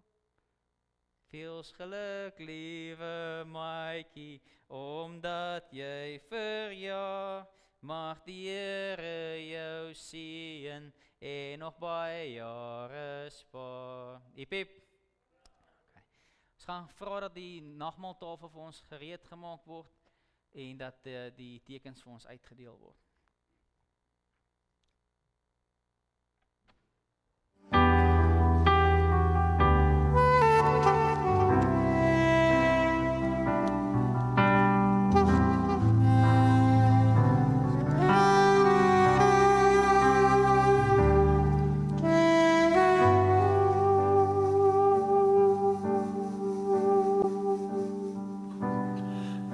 Veels geluk, liewe Maatjie, omdat jy verjaar. Mag die Here jou seën en nog baie jare spaar. Hiep. Okay. Ons gaan vra dat die nagmaaltafel vir ons gereed gemaak word en dat die tekens vir ons uitgedeel word.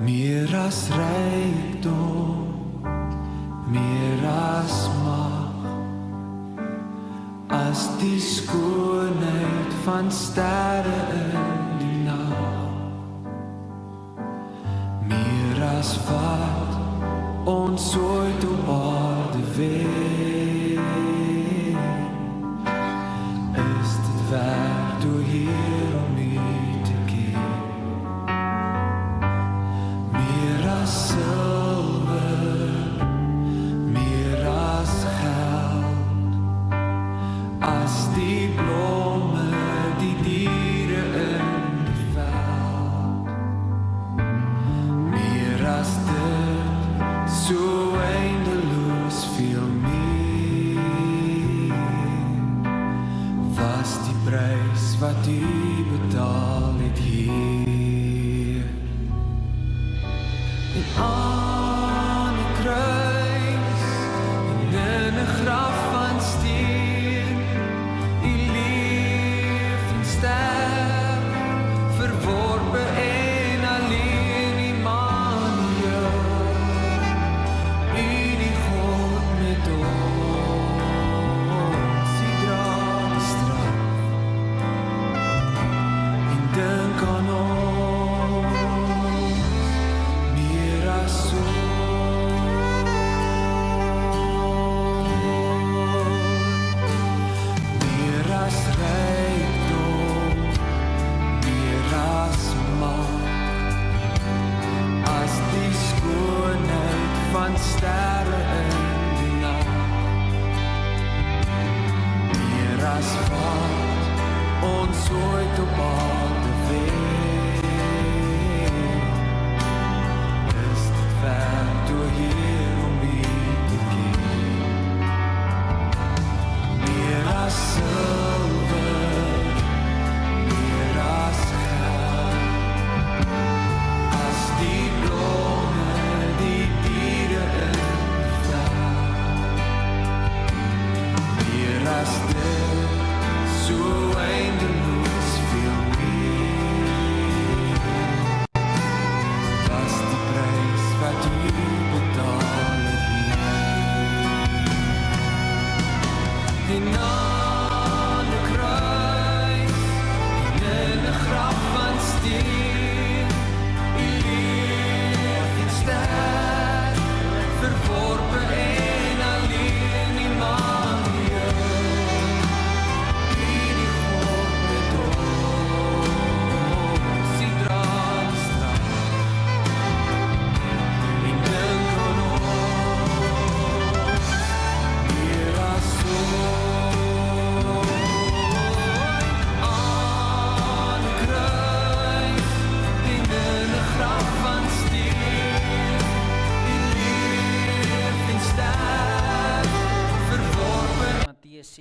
Meer as rykdom, meer as mag, as die skoonheid van sterre in die nag, meer as wat ons ooit op aarde weet, is dit werd door hier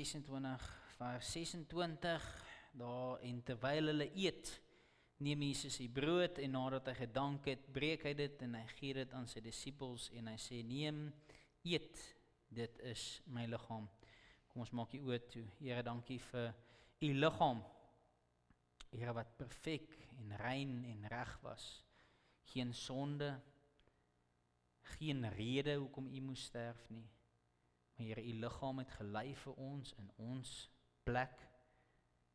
26 vers 26, daar, en terwyl hulle eet, neem Jesus die brood en nadat hy gedank het, breek hy dit en hy gee dit aan sy disippels en hy sê, neem, eet, dit is my liggaam. Kom ons maak die oë toe. Here, dankie vir u liggaam. Here, wat perfek en rein en reg was. Geen sonde, geen rede hoekom u moes sterf nie. Maar Here, u liggaam het gelei vir ons in ons plek.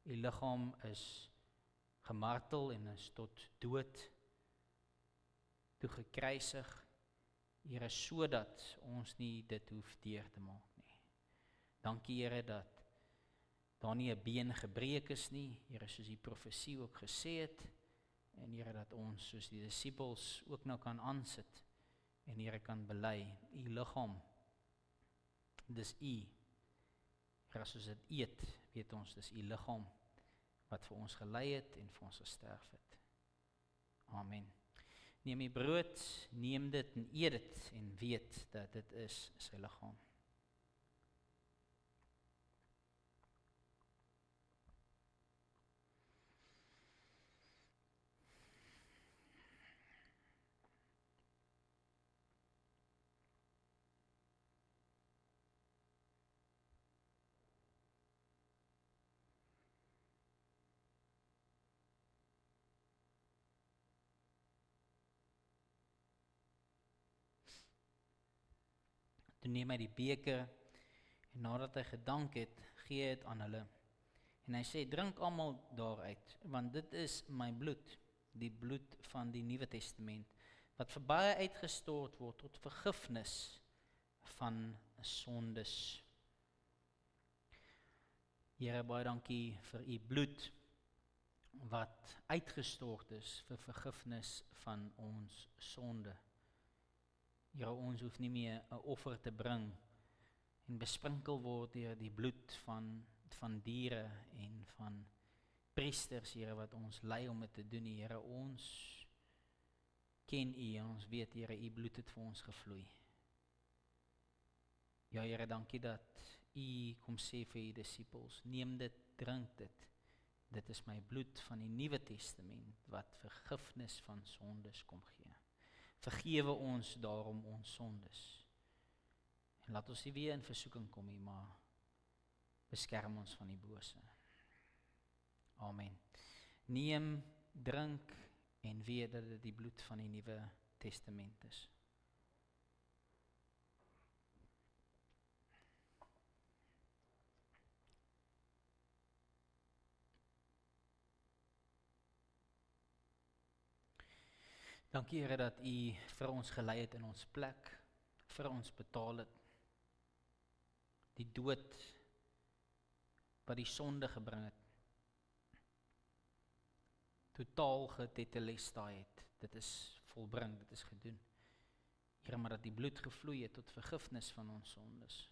U liggaam is gemartel en is tot dood toe gekruisig. Here, sodat ons nie dit hoef deur te maak nie. Dankie Here dat daar nie 'n been gebreek is nie, Here, soos die profesie ook gesê het, en Here, dat ons soos die disippels ook nou kan aansit, en Here kan bely, u liggaam, dis u, Here, as ons dit eet, weet ons, dis u liggaam, wat vir ons gelei het, en vir ons gesterf het. Amen. Neem die brood, neem dit en eet dit, en weet dat dit is sy liggaam. Toe neem hy die beker, en nadat hy gedank het, gee hy het aan hulle. En hy sê, drink almal daaruit, want dit is my bloed, die bloed van die Nuwe Testament, wat vir baie uitgestort word tot vergifnis van sondes. Here, baie dankie vir u bloed, wat uitgestort is vir vergifnis van ons sonde. Here, ons hoef nie meer 'n offer te bring en besprinkel word deur die bloed van diere en van priesters, Here, wat ons lei om dit te doen. Here, ons ken u en ons weet, Here, u bloed het vir ons gevloei. Ja, Here, dankie dat u kom sê vir u disippels, neem dit, drink dit. Dit is my bloed van die Nuwe Testament, wat vergifnis van sondes kom gee. Vergewe ons daarom ons sondes. En laat ons nie weer in versoeking kom nie, maar beskerm ons van die bose. Amen. Neem, drink en weet dat dit die bloed van die Nuwe Testament is. Dankie Here dat u vir ons gelei het in ons plek, vir ons betaal het. Die dood wat die sonde gebring het, totaal getetelestai het. Dit is volbring, dit is gedoen. Here, maar dat die bloed gevloei het tot vergifnis van ons sondes.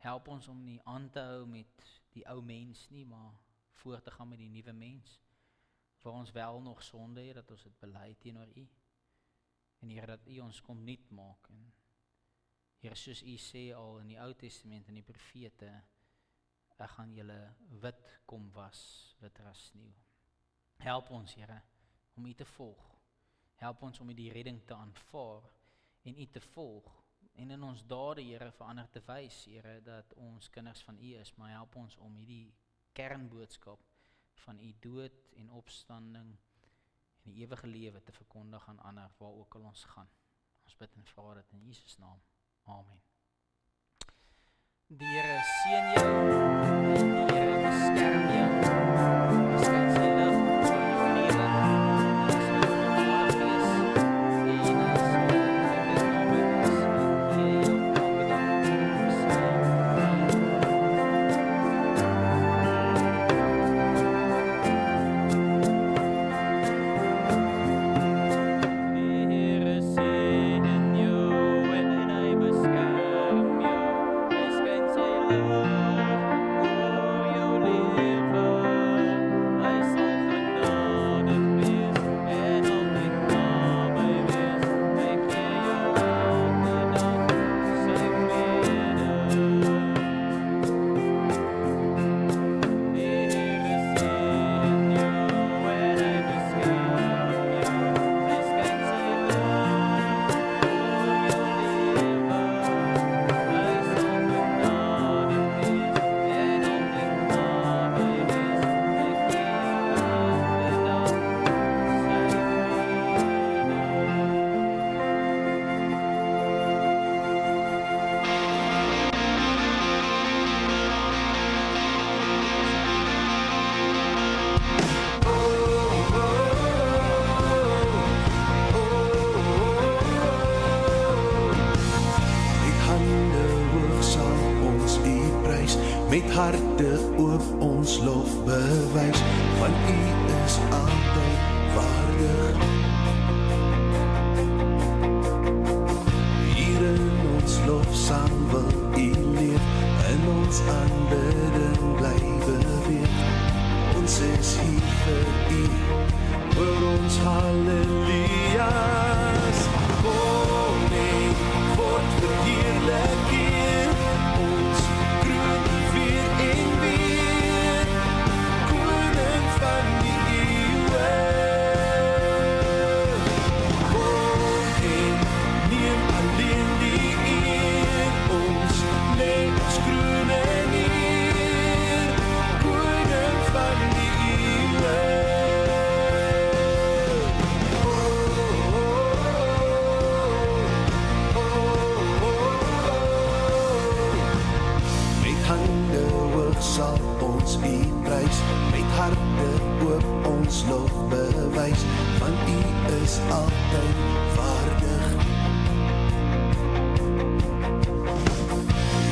Help ons om nie aan te hou met die ou mens nie, maar voort te gaan met die nuwe mens. Waar ons wel nog sonde het, dat ons het bely teenoor u. En Here, dat u ons kom nuut maak. En Here, soos u sê al in die Ou Testament en die profete, ek gaan julle wit kom was, wit as sneeu. Help ons, Here, om u te volg. Help ons om die redding te aanvaar en u te volg. En in ons dade, Here, verander te wys, Here, dat ons kinders van u is, maar help ons om hierdie kernboodskap van u dood en opstanding en die ewige lewe te verkondig aan ander, waar ook al ons gaan. Ons bid en vra dit in Jesus naam. Amen. Die Here seën jou, die Here beskerm jou, skyn sy lig oor jou lewe, en sy genade wees, en hy sal jou naby wees, en gee jou elke dag sy love. met harte oop ons lof bewys, want U is altyd waardig. Hier in ons lofsang wil U leef, in ons aanbidding bly beweeg. Ons is hier vir U, vir ons halleluja's. Kom en word verheerlik hier, ons kroon weer en weer, koning van die eeuwe. Kom en neem alleen die eer, ons lê ons kroone neer, koning van die eeuwe. Met hande hoog sal ons U prys, met harte oop ons lof bewys, want U is altyd waardig.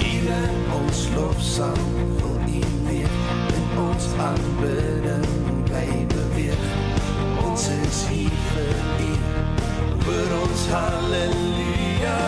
Hier in ons lofsang wil U leef, in ons aanbidding bly beweeg. Ons is hier vir U, vir ons halleluja.